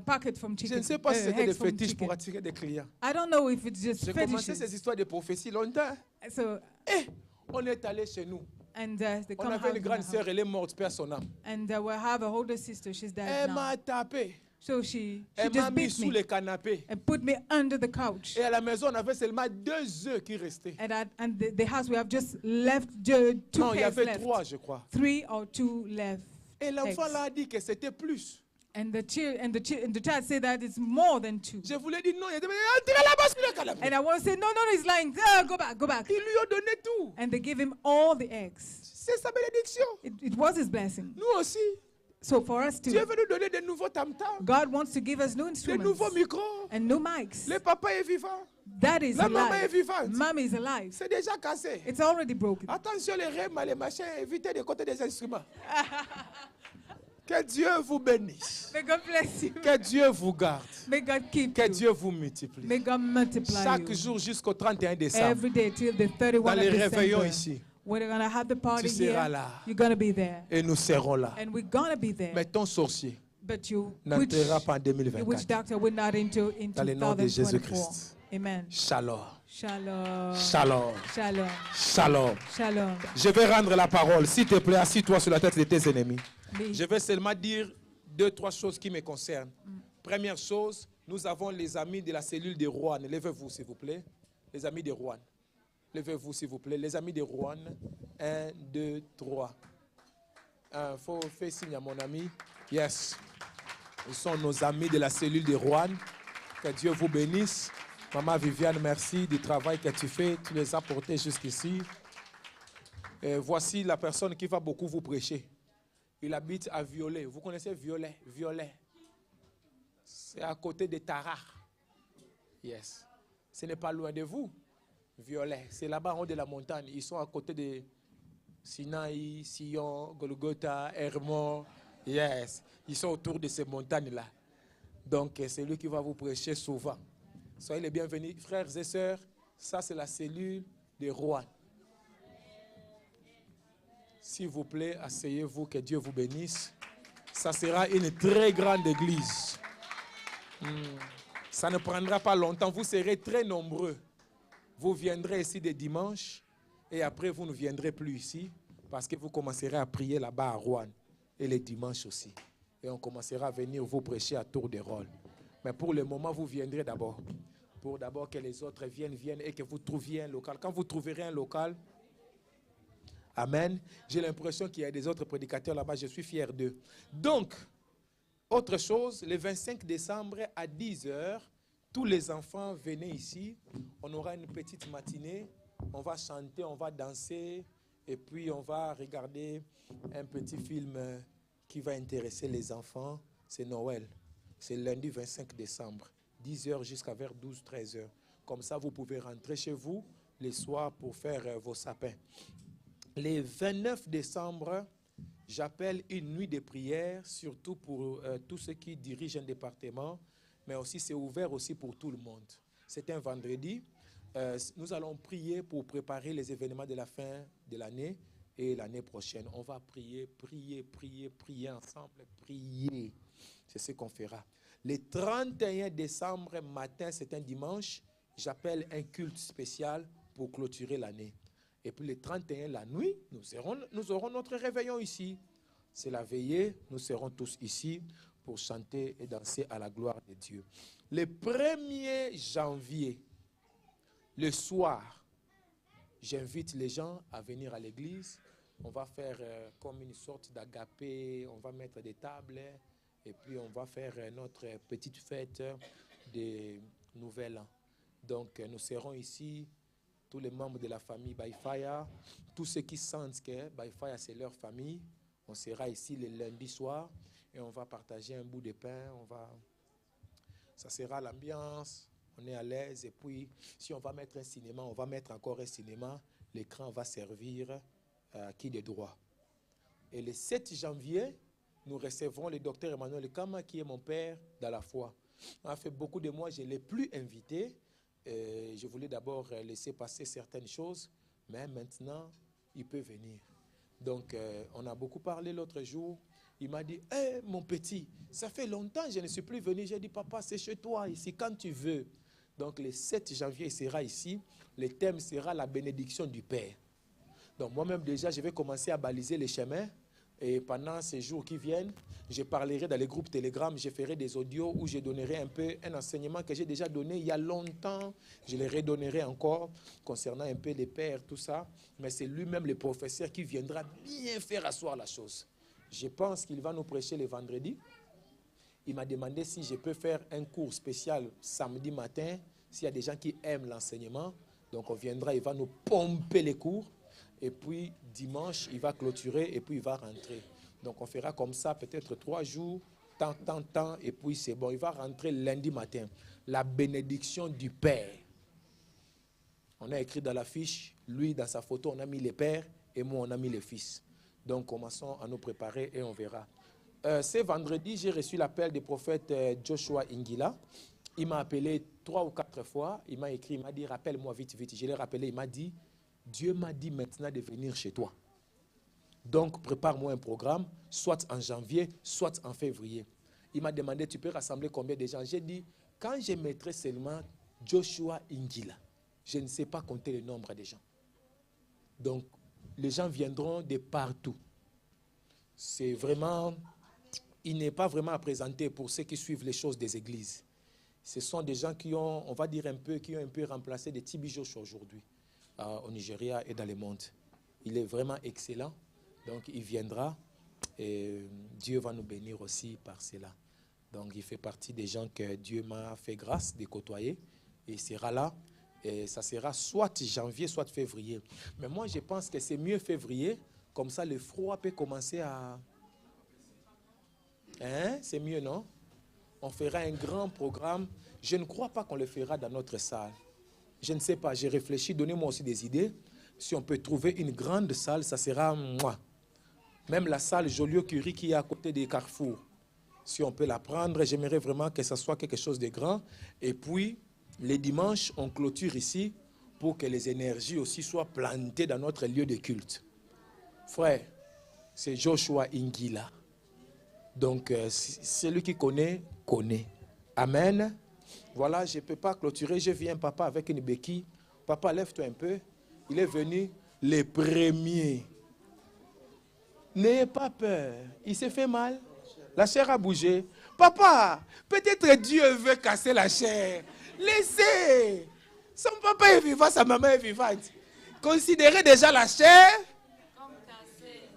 S2: Pocket from chicken.
S1: Je ne sais pas si c'était des
S2: eggs from
S1: fétiches pour
S2: chicken.
S1: attirer des clients.
S2: I don't know if it's just
S1: J'ai commencé
S2: fetishes.
S1: ces histoires de prophétie longtemps.
S2: So,
S1: Et on est allé chez nous.
S2: and they
S1: On
S2: come
S1: avait
S2: out
S1: une
S2: in the
S1: grande
S2: house.
S1: sœur, elle est morte, paix à son âme.
S2: And we have a older sister. She's dead
S1: Elle
S2: now.
S1: m'a tapé.
S2: So she
S1: Elle m'a
S2: just
S1: mis
S2: beat
S1: sous
S2: me
S1: le canapé.
S2: and put me under the couch.
S1: Et à la maison, on avait seulement 2 œufs qui restaient.
S2: And the house, we have just left 2
S1: Non, il y
S2: pairs
S1: avait
S2: left.
S1: 3, je crois.
S2: 3 or 2 left.
S1: Et l'enfant
S2: eggs.
S1: là a dit que c'était plus.
S2: And the child said that it's more than 2.
S1: Je voulais dire non. Il a dit, entrez là-bas sur le canapé.
S2: And I want to say, no, he's lying. Go back, go back.
S1: Ils lui ont donné tout.
S2: And they gave him all the eggs.
S1: C'est sa bénédiction.
S2: It was his blessing.
S1: Nous aussi.
S2: So for us
S1: Dieu
S2: too,
S1: veut nous donner de nouveaux tam-tams,
S2: God wants to give us new
S1: de
S2: instruments
S1: nouveaux micros.
S2: and new mics.
S1: Le papa est vivant.
S2: That is
S1: La maman est
S2: alive.
S1: vivante.
S2: Mom is alive.
S1: C'est déjà cassé.
S2: It's already broken.
S1: Attention les rèmes, les machins, évitez de côté des instruments. Que Dieu vous bénisse.
S2: May God bless you.
S1: Que Dieu vous garde.
S2: May God keep
S1: Que
S2: you.
S1: Dieu vous multiplie.
S2: May God multiply
S1: Chaque
S2: you.
S1: jour jusqu'au 31 décembre.
S2: Every day till the
S1: Dans
S2: 31
S1: les
S2: of
S1: réveillons
S2: December.
S1: ici.
S2: We're going to have the party
S1: Tu seras
S2: here.
S1: là.
S2: You're going to be there.
S1: Et nous serons là.
S2: And we're going to be there.
S1: Mais ton sorcier
S2: But you,
S1: n'entrera pas en
S2: which
S1: 2024.
S2: doctor will not enter in
S1: Dans le nom de
S2: 2024.
S1: Jésus-Christ.
S2: Amen.
S1: Shalom.
S2: Shalom.
S1: Shalom.
S2: Shalom.
S1: Shalom.
S2: Shalom.
S1: Je vais rendre la parole. S'il te plaît, assis-toi sur la tête de tes ennemis.
S2: Me.
S1: Je vais seulement dire 2, 3 choses qui me concernent. Première chose, nous avons les amis de la cellule de Rouen. Levez-vous, s'il vous plaît. Les amis de Rouen. Levez-vous, s'il vous plaît. Les amis de Rouen. 1, 2, 3. Il faut faire signe à mon ami. Yes. Ils sont nos amis de la cellule de Rouen. Que Dieu vous bénisse. Maman Viviane, merci du travail que tu fais. Tu les as portés jusqu'ici. Et voici la personne qui va beaucoup vous prêcher. Il habite à Violet. Vous connaissez Violet? Violet. C'est à côté de Tarar. Yes. Ce n'est pas loin de vous. Violet. C'est là-bas en haut de la montagne. Ils sont à côté de Sinaï, Sion, Golgotha, Hermon. Yes. Ils sont autour de ces montagnes-là. Donc, c'est lui qui va vous prêcher souvent. Soyez les bienvenus. Frères et sœurs, ça c'est la cellule de Rouen. S'il vous plaît, asseyez-vous, que Dieu vous bénisse. Ça sera une très grande église. Ça ne prendra pas longtemps. Vous serez très nombreux. Vous viendrez ici des dimanches et après vous ne viendrez plus ici parce que vous commencerez à prier là-bas à Rouen et les dimanches aussi. Et on commencera à venir vous prêcher à tour de rôle. Mais pour le moment, vous viendrez d'abord. Pour d'abord que les autres viennent et que vous trouviez un local. Quand vous trouverez un local, amen. J'ai l'impression qu'il y a des autres prédicateurs là-bas. Je suis fier d'eux. Donc, autre chose, le 25 décembre à 10h, tous les enfants venaient ici. On aura une petite matinée. On va chanter, on va danser. Et puis, on va regarder un petit film qui va intéresser les enfants. C'est Noël. C'est lundi 25 décembre. 10h jusqu'à vers 12, 13h. Comme ça, vous pouvez rentrer chez vous les soirs pour faire vos sapins. Le 29 décembre, j'appelle une nuit de prière, surtout pour tous ceux qui dirigent un département, mais aussi c'est ouvert aussi pour tout le monde. C'est un vendredi. Nous allons prier pour préparer les événements de la fin de l'année et l'année prochaine. On va prier ensemble, prier. C'est ce qu'on fera. Le 31 décembre matin, c'est un dimanche, j'appelle un culte spécial pour clôturer l'année. Et puis le 31, la nuit, nous aurons notre réveillon ici. C'est la veillée, nous serons tous ici pour chanter et danser à la gloire de Dieu. Le 1er janvier, le soir, j'invite les gens à venir à l'église. On va faire comme une sorte d'agapé, on va mettre des tables et puis on va faire notre petite fête de Nouvel An. Donc nous serons ici, tous les membres de la famille By Fire, tous ceux qui sentent que By Fire c'est leur famille. On sera ici le lundi soir et on va partager un bout de pain,
S3: Ça sera l'ambiance, on est à l'aise. Et puis, si on va mettre un cinéma, on va mettre encore un cinéma. L'écran va servir à qui de droit. Et le 7 janvier, nous recevrons le docteur Emmanuel Kama, qui est mon père dans la foi. Ça fait beaucoup de mois, je ne l'ai plus invité. Je voulais d'abord laisser passer certaines choses, mais maintenant, il peut venir. Donc, on a beaucoup parlé l'autre jour. Il m'a dit, hey, mon petit, ça fait longtemps que je ne suis plus venu. J'ai dit, papa, c'est chez toi, ici, quand tu veux. Donc, le 7 janvier, il sera ici. Le thème sera la bénédiction du Père. Donc, moi-même, déjà, je vais commencer à baliser les chemins. Et pendant ces jours qui viennent, je parlerai dans les groupes Telegram, je ferai des audios où je donnerai un peu un enseignement que j'ai déjà donné il y a longtemps. Je le redonnerai encore concernant un peu les pères, tout ça. Mais c'est lui-même le professeur qui viendra bien faire asseoir la chose. Je pense qu'il va nous prêcher le vendredi. Il m'a demandé si je peux faire un cours spécial samedi matin, s'il y a des gens qui aiment l'enseignement. Donc on viendra, il va nous pomper les cours. Et puis, dimanche, il va clôturer et puis il va rentrer. Donc, on fera comme ça, peut-être 3 jours, tant, et puis c'est bon. Il va rentrer lundi matin. La bénédiction du Père. On a écrit dans la fiche, lui, dans sa photo, on a mis les pères, et moi, on a mis les fils. Donc, commençons à nous préparer et on verra. Ce vendredi, j'ai reçu l'appel du prophète Joshua Ingila. Il m'a appelé 3 ou 4 fois. Il m'a écrit, il m'a dit, rappelle-moi vite. Je l'ai rappelé, il m'a dit, Dieu m'a dit maintenant de venir chez toi. Donc, prépare-moi un programme, soit en janvier, soit en février. Il m'a demandé, tu peux rassembler combien de gens? J'ai dit, quand je mettrai seulement Joshua Ingila, je ne sais pas compter le nombre de gens. Donc, les gens viendront de partout. C'est vraiment, il n'est pas vraiment à présenter pour ceux qui suivent les choses des églises. Ce sont des gens qui ont, on va dire qui ont un peu remplacé des TB Joshua aujourd'hui. Au Nigeria et dans le monde. Il est vraiment excellent. Donc, il viendra et Dieu va nous bénir aussi par cela. Donc, il fait partie des gens que Dieu m'a fait grâce de côtoyer. Et il sera là. Et ça sera soit janvier, soit février. Mais moi, je pense que c'est mieux février. Comme ça, le froid peut commencer à... Hein? C'est mieux, non? On fera un grand programme. Je ne crois pas qu'on le fera dans notre salle. Je ne sais pas, j'ai réfléchi, donnez-moi aussi des idées. Si on peut trouver une grande salle, ça sera moi. Même la salle Joliot-Curie qui est à côté des carrefours. Si on peut la prendre, j'aimerais vraiment que ça soit quelque chose de grand. Et puis, les dimanches, on clôture ici pour que les énergies aussi soient plantées dans notre lieu de culte. Frère, c'est Joshua Ingila. Donc, celui qui connaît, connaît. Amen. Voilà, je ne peux pas clôturer. Je viens, papa, avec une béquille. Papa, lève-toi un peu. Il est venu les premiers. N'ayez pas peur. Il s'est fait mal. La chair a bougé. Papa, peut-être Dieu veut casser la chair. Laissez. Son papa est vivant, sa maman est vivante. Considérez déjà la chair. Comme cassée.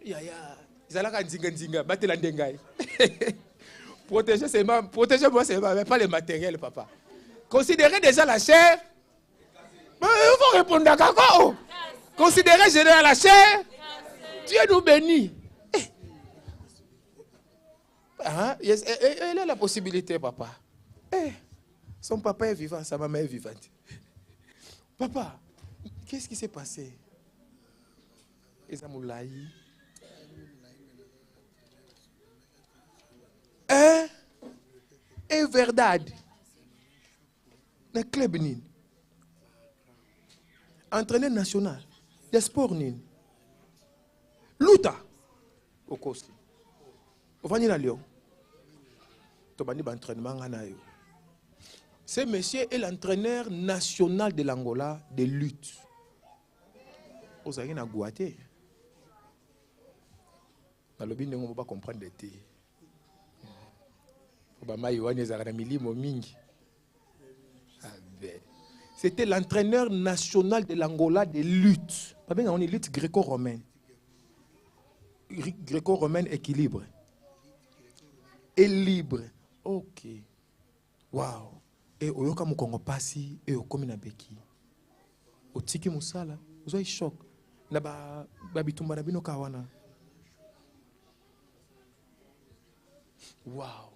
S3: Yaya. Zalaka nzinga, battez la dengai. Protégez-moi seulement, mais pas le matériel, papa. Considérez déjà la chair. Mais il faut répondre à Kako. Considérez déjà la chair. Dieu nous bénit. Elle a la possibilité, papa. Son papa est vivant, sa maman est vivante. Papa, qu'est-ce qui s'est passé? Ezamoulaï. É verdade. Na club nin. Entraîneur national. De sport nin. Luta. Au Koski. Au Vanilla Lyon. Tobani entraînement nganayo. Ce monsieur est l'entraîneur national de l'Angola de lutte. Vous avez na Gouaté. Dans le bin, on ne peut pas comprendre des thés. C'était l'entraîneur national de l'Angola de lutte. On est lutte gréco-romaine. Gréco-romaine équilibre. Et libre. Ok. Wow. Et au yoka mukongo pasi et au komi na beki. Au tiki musala. Vous avez choc. Na ba bitumba na bino kawana. Wow.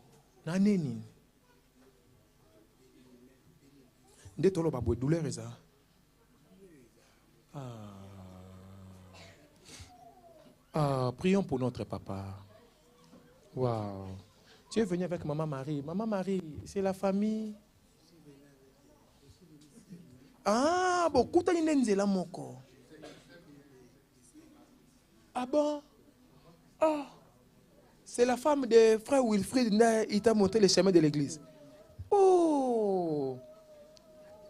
S3: Naneni. Dès que tu as douleur, prions pour notre papa. Wow. Tu es venu avec Maman Marie. Maman Marie, c'est la famille. Ah, beaucoup de gens ont moko. Ah bon? Ah, c'est la femme de frère Wilfried. Il t'a montré le chemin de l'église. Oh!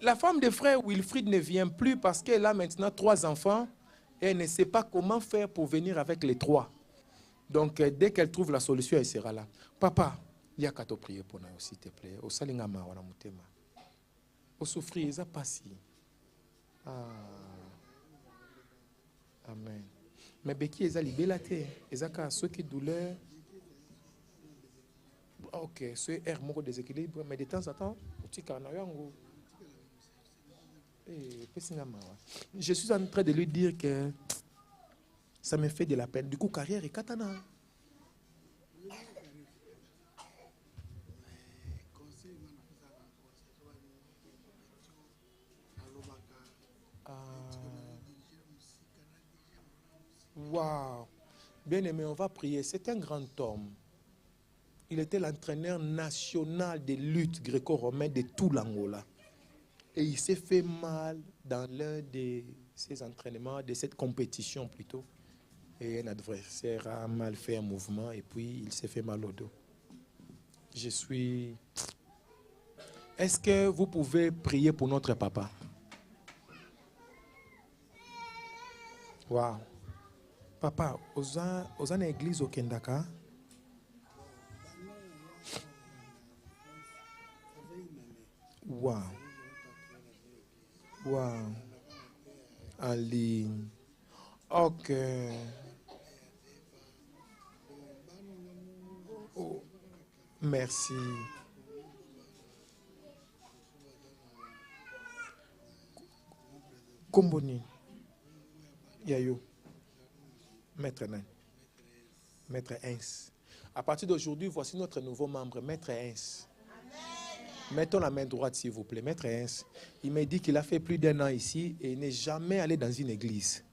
S3: La femme de frère Wilfried ne vient plus parce qu'elle a maintenant 3 enfants et elle ne sait pas comment faire pour venir avec les 3. Donc, dès qu'elle trouve la solution, elle sera là. Papa, il y a qu'à te prier pour nous, s'il te plaît. Au salingama, wana mutema. Au souffrir, ça passe. Ah. Amen. Mais Becky, ils ont libéré. Ils ont ceux qui douleur. Ok, c'est air moko déséquilibre, mais de temps en temps, je suis en train de lui dire que ça me fait de la peine. Du coup, carrière est katana. Wow. Bien aimé, on va prier. C'est un grand homme. Il était l'entraîneur national de lutte gréco-romaine de tout l'Angola. Et il s'est fait mal dans l'un de ses entraînements, de cette compétition plutôt. Et un adversaire a mal fait un mouvement et puis il s'est fait mal au dos. Je suis... Est-ce que vous pouvez prier pour notre papa? Wow. Papa, aux églises au Kendaka? Wow. Wow. En ligne. Ok. Oh. Merci. Komboni. Yayo. Maître Nan. Maître Hens. À partir d'aujourd'hui, voici notre nouveau membre, Maître Hens. Mettons la main droite, s'il vous plaît. Maître Hens, il m'a dit qu'il a fait plus d'1 an ici et il n'est jamais allé dans une église.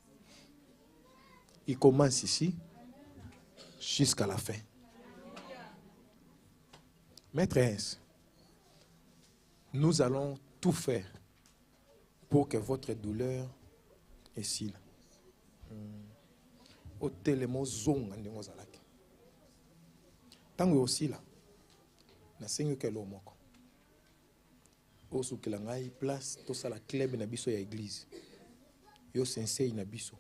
S3: Il commence ici jusqu'à la fin. Maître Hens, nous allons tout faire pour que votre douleur est ici. Au télémo zong andingo zalaki. Tango aussi là. Na sengo ke lo moko. O sukela ngai place to sala club na biso ya église. Yo sensei na biso.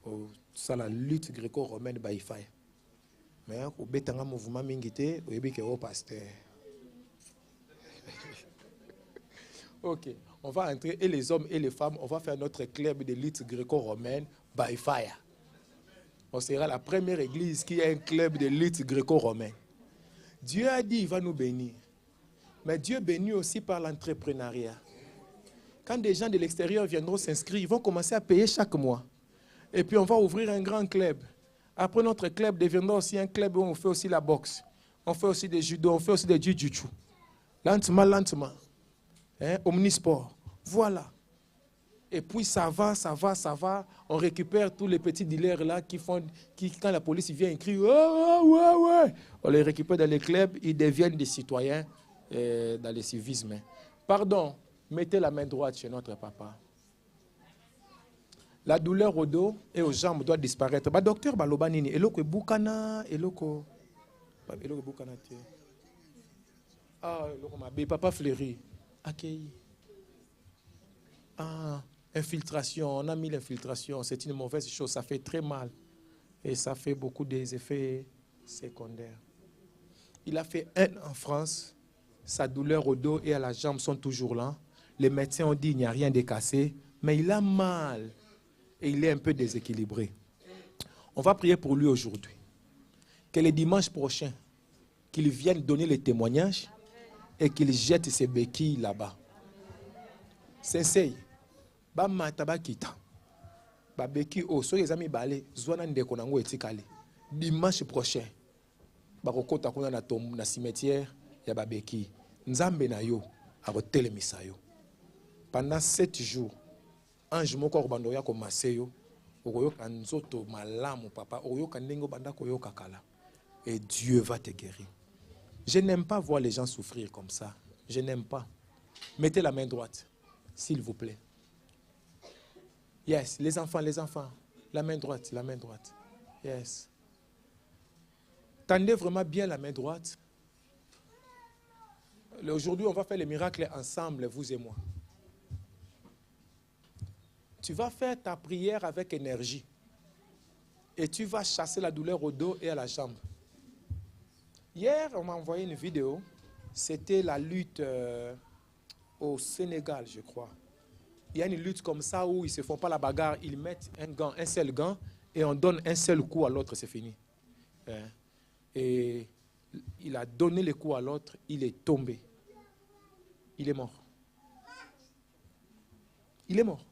S3: O sala lutte gréco-romaine ba ifaya. Mais au betanga mouvement mingité, o yebike o pasteur. OK, on va entrer et les hommes et les femmes, on va faire notre club de lutte gréco-romaine by fire. On sera la première église qui a un club de lutte gréco-romaine. Dieu a dit qu'il va nous bénir. Mais Dieu bénit aussi par l'entrepreneuriat. Quand des gens de l'extérieur viendront s'inscrire, ils vont commencer à payer chaque mois. Et puis on va ouvrir un grand club. Après notre club deviendra aussi un club où on fait aussi la boxe. On fait aussi des judo, on fait aussi des jiu-jitsu. Lentement, lentement. Hein? Omnisport. Voilà. Et puis ça va. On récupère tous les petits dealers là qui, quand la police vient, ils crient ouais. On les récupère dans les clubs, ils deviennent des citoyens dans le civisme. Pardon, mettez la main droite chez notre papa. La douleur au dos et aux jambes doit disparaître. Bah docteur baloba nini, eloko bukana, eloko bukana te. Ah, eloko mabe papa fleuri. Accueilli. Ah, infiltration, on a mis l'infiltration, c'est une mauvaise chose, ça fait très mal et ça fait beaucoup des effets secondaires. Il a fait 1 en France, sa douleur au dos et à la jambe sont toujours là. Les médecins ont dit qu'il n'y a rien de cassé, mais il a mal et il est un peu déséquilibré. On va prier pour lui aujourd'hui. Que le dimanche prochain, qu'il vienne donner les témoignages et qu'il jette ses béquilles là-bas. Sensei, ba mataba kita. Ba beki o so les amis balé, zwana ndeko nango etikale. Dimanche prochain, ba kokota kuna na cimetière ya ba beki. Nzambe na yo, akotelemisa yo. Pendant 7 jours, ange moko obandoya ko maseyo, okoyoka nzoto malamu papa, okoyoka ndenge banda koyoka kala. Et Dieu va te guérir. Je n'aime pas voir les gens souffrir comme ça. Je n'aime pas. Mettez la main droite, s'il vous plaît. Yes, les enfants. La main droite. Yes. Tendez vraiment bien la main droite. Aujourd'hui, on va faire les miracles ensemble, vous et moi. Tu vas faire ta prière avec énergie. Et tu vas chasser la douleur au dos et à la jambe. Hier, on m'a envoyé une vidéo. C'était la lutte au Sénégal, je crois. Il y a une lutte comme ça où ils ne se font pas la bagarre. Ils mettent un seul gant et on donne un seul coup à l'autre, c'est fini. Et il a donné le coup à l'autre, il est tombé. Il est mort. Il est mort.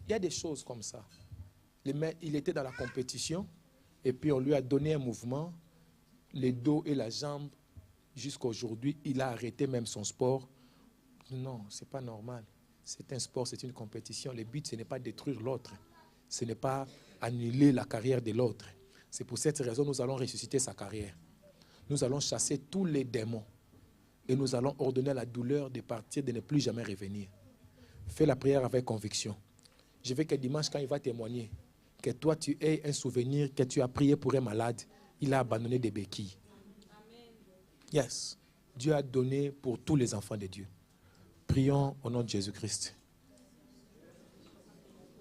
S3: Il y a des choses comme ça. Il était dans la compétition et puis on lui a donné un mouvement, le dos et la jambe. Jusqu'à aujourd'hui, il a arrêté même son sport. Non, ce n'est pas normal. C'est un sport, c'est une compétition. Le but, ce n'est pas détruire l'autre. Ce n'est pas annuler la carrière de l'autre. C'est pour cette raison que nous allons ressusciter sa carrière. Nous allons chasser tous les démons. Et nous allons ordonner à la douleur de partir, de ne plus jamais revenir. Fais la prière avec conviction. Je veux que dimanche, quand il va témoigner, que toi, tu aies un souvenir que tu as prié pour un malade. Il a abandonné des béquilles. Yes. Dieu a donné pour tous les enfants de Dieu. Prions au nom de Jésus-Christ.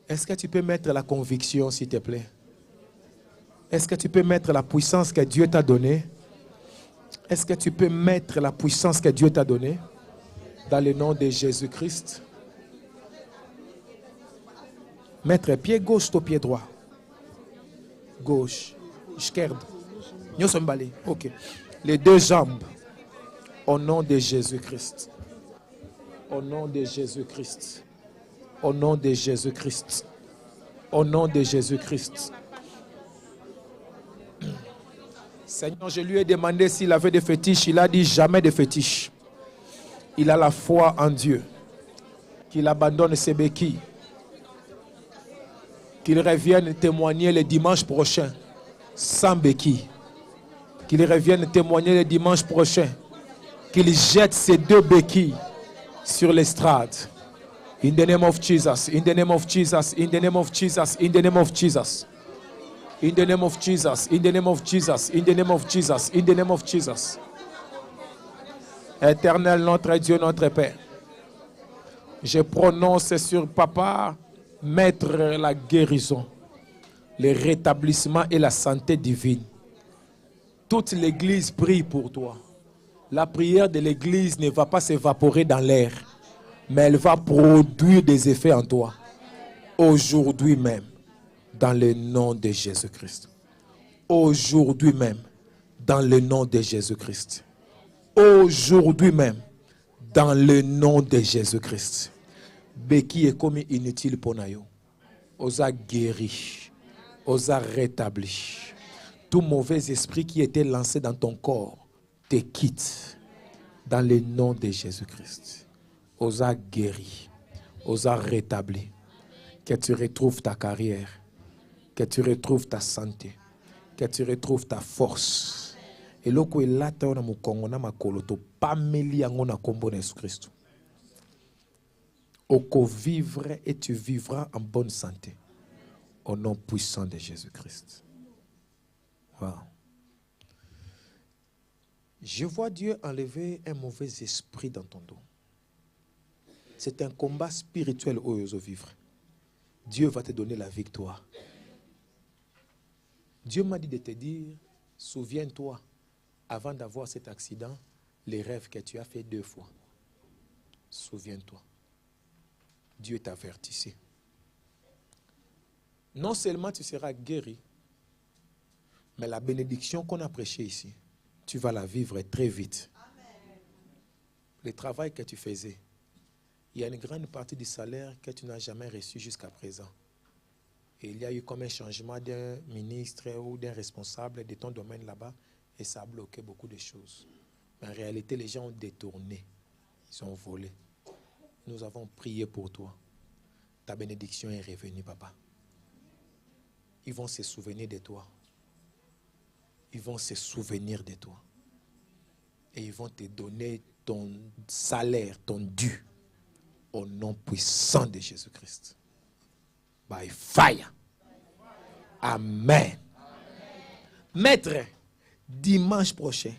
S3: Est-ce que tu peux mettre la conviction, s'il te plaît? Est-ce que tu peux mettre la puissance que Dieu t'a donnée? Est-ce que tu peux mettre la puissance que Dieu t'a donnée? Dans le nom de Jésus-Christ. Mettre pied gauche au pied droit. Gauche. Esquerdo. Ok. Les deux jambes. Au nom de Jésus-Christ. Au nom de Jésus-Christ. Au nom de Jésus-Christ. Au nom de Jésus-Christ. Seigneur, je lui ai demandé s'il avait des fétiches. Il a dit jamais de fétiches. Il a la foi en Dieu. Qu'il abandonne ses béquilles. Qu'il revienne témoigner le dimanche prochain sans béquilles. Qu'il revienne témoigner le dimanche prochain. Qu'il jette ses 2 béquilles sur l'estrade. In the name of Jesus, in the name of Jesus, in the name of Jesus, in the name of Jesus. In the name of Jesus, in the name of Jesus, in the name of Jesus, in the name of Jesus. Éternel, notre Dieu, notre Père. Je prononce sur papa, maître, la guérison, le rétablissement et la santé divine. Toute l'église prie pour toi. La prière de l'église ne va pas s'évaporer dans l'air, mais elle va produire des effets en toi. Aujourd'hui même, dans le nom de Jésus-Christ. Aujourd'hui même, dans le nom de Jésus-Christ. Aujourd'hui même, dans le nom de Jésus-Christ. Béki est comme inutile pour nous. Osa guéri. Osa rétabli. Tout mauvais esprit qui était lancé dans ton corps te quitte. Dans le nom de Jésus-Christ. Osa guéri. Osa rétabli. Que tu retrouves ta carrière. Que tu retrouves ta santé. Que tu retrouves ta force. Et loko elata ona mukongo na makolo to pameli yango na kombo na Jésus Christ. Oko vivre et tu vivras en bonne santé. Au nom puissant de Jésus-Christ. Wow. Je vois Dieu enlever un mauvais esprit dans ton dos. C'est un combat spirituel où tu vivre. Dieu va te donner la victoire. Dieu m'a dit de te dire, souviens-toi, avant d'avoir cet accident, les rêves que tu as fait 2 fois. Souviens-toi. Dieu t'avertissait. Non seulement tu seras guéri, mais la bénédiction qu'on a prêchée ici, tu vas la vivre très vite. Amen. Le travail que tu faisais, il y a une grande partie du salaire que tu n'as jamais reçu jusqu'à présent. Et il y a eu comme un changement d'un ministre ou d'un responsable de ton domaine là-bas et ça a bloqué beaucoup de choses. Mais en réalité, les gens ont détourné, ils ont volé. nous avons prié pour toi. Ta bénédiction est revenue, papa. Ils vont se souvenir de toi. Ils vont se souvenir de toi. Et ils vont te donner ton salaire, ton dû, au nom puissant de Jésus-Christ. By fire. Amen. Maître, dimanche prochain,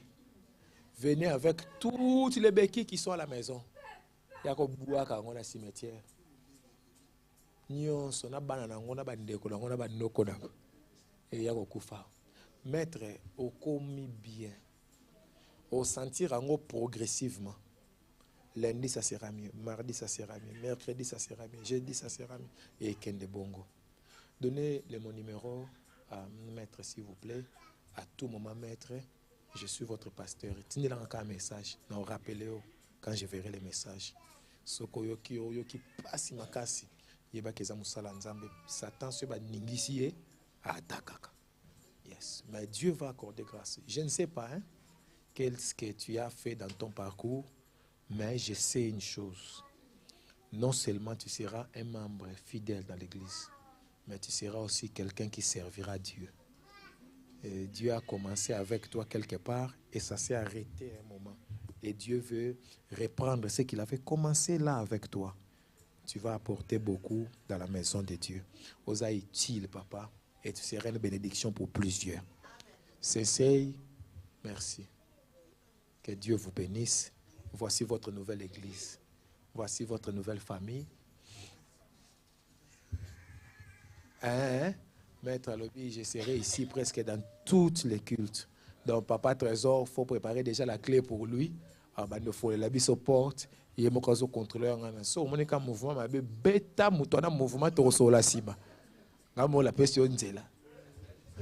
S3: venez avec toutes les béquilles qui sont à la maison. Il y a un cimetière. Maître, au commis bien. Au sentir en haut progressivement. Lundi, ça sera mieux. Mardi, ça sera mieux. Mercredi, ça sera mieux. Jeudi, ça sera mieux. Et Kende Bongo. Donnez mon numéro à Maître, s'il vous plaît. À tout moment, Maître, je suis votre pasteur. Tenez-le encore un message. Non, rappelez-le quand je verrai les messages. Soko qui passe ma casse. Yeba keza musala nzambe. Satan se ba ningisi à attaquer. Yes. Mais Dieu va accorder grâce. Je ne sais pas, qu'est-ce que tu as fait dans ton parcours, mais je sais une chose. Non seulement tu seras un membre fidèle dans l'église, mais tu seras aussi quelqu'un qui servira Dieu. Et Dieu a commencé avec toi quelque part et ça s'est arrêté un moment. Et Dieu veut reprendre ce qu'il avait commencé là avec toi. Tu vas apporter beaucoup dans la maison de Dieu. Osa utile, papa, et tu seras une bénédiction pour plusieurs. S'essaye. Merci. Que Dieu vous bénisse. Voici votre nouvelle église. Voici votre nouvelle famille. Maître Alobi, je serai ici presque dans toutes les cultes. Donc, Papa Trésor, il faut préparer déjà la clé pour lui. Il faut la bise aux portes. Il y a un contrôleur. Si on a un mouvement, il y a un mouvement qui est là.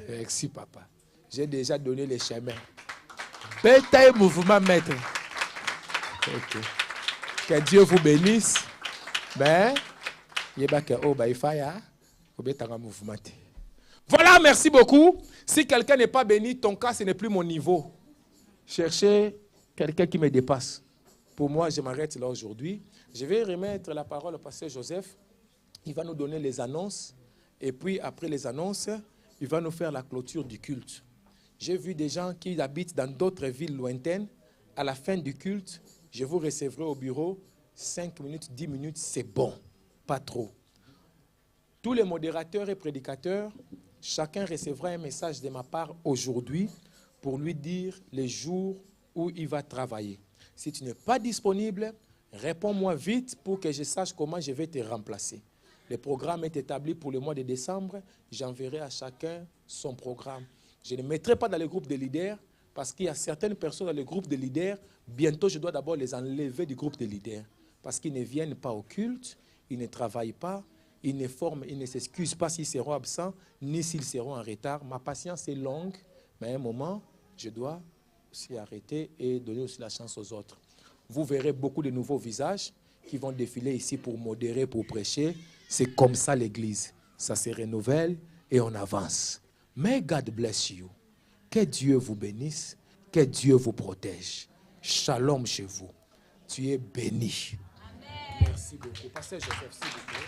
S3: Merci, papa. J'ai déjà donné les chemins. Bêta mouvement, maître. Okay. Que Dieu vous bénisse. Ben, voilà, merci beaucoup. Si quelqu'un n'est pas béni, ton cas, ce n'est plus mon niveau. Cherchez quelqu'un qui me dépasse. Pour moi, je m'arrête là aujourd'hui. Je vais remettre la parole au pasteur Joseph. Il va nous donner les annonces. Et puis, après les annonces, il va nous faire la clôture du culte. J'ai vu des gens qui habitent dans d'autres villes lointaines. À la fin du culte, je vous recevrai au bureau. 5 minutes, 10 minutes, c'est bon. Pas trop. Tous les modérateurs et prédicateurs, chacun recevra un message de ma part aujourd'hui pour lui dire les jours où il va travailler. Si tu n'es pas disponible, réponds-moi vite pour que je sache comment je vais te remplacer. Le programme est établi pour le mois de décembre. J'enverrai à chacun son programme. Je ne mettrai pas dans le groupe de leaders parce qu'il y a certaines personnes dans le groupe de leaders. Bientôt, je dois d'abord les enlever du groupe de leaders parce qu'ils ne viennent pas au culte, ils ne travaillent pas, ils ne forment, ils ne s'excusent pas s'ils seront absents, ni s'ils seront en retard. Ma patience est longue, mais à un moment, je dois aussi arrêter et donner aussi la chance aux autres. Vous verrez beaucoup de nouveaux visages qui vont défiler ici pour modérer, pour prêcher. C'est comme ça l'Église. Ça se renouvelle et on avance. May God bless you. Que Dieu vous bénisse. Que Dieu vous protège. Shalom chez vous. Tu es béni. Amen. Merci beaucoup. Pasteur Joseph, s'il vous plaît.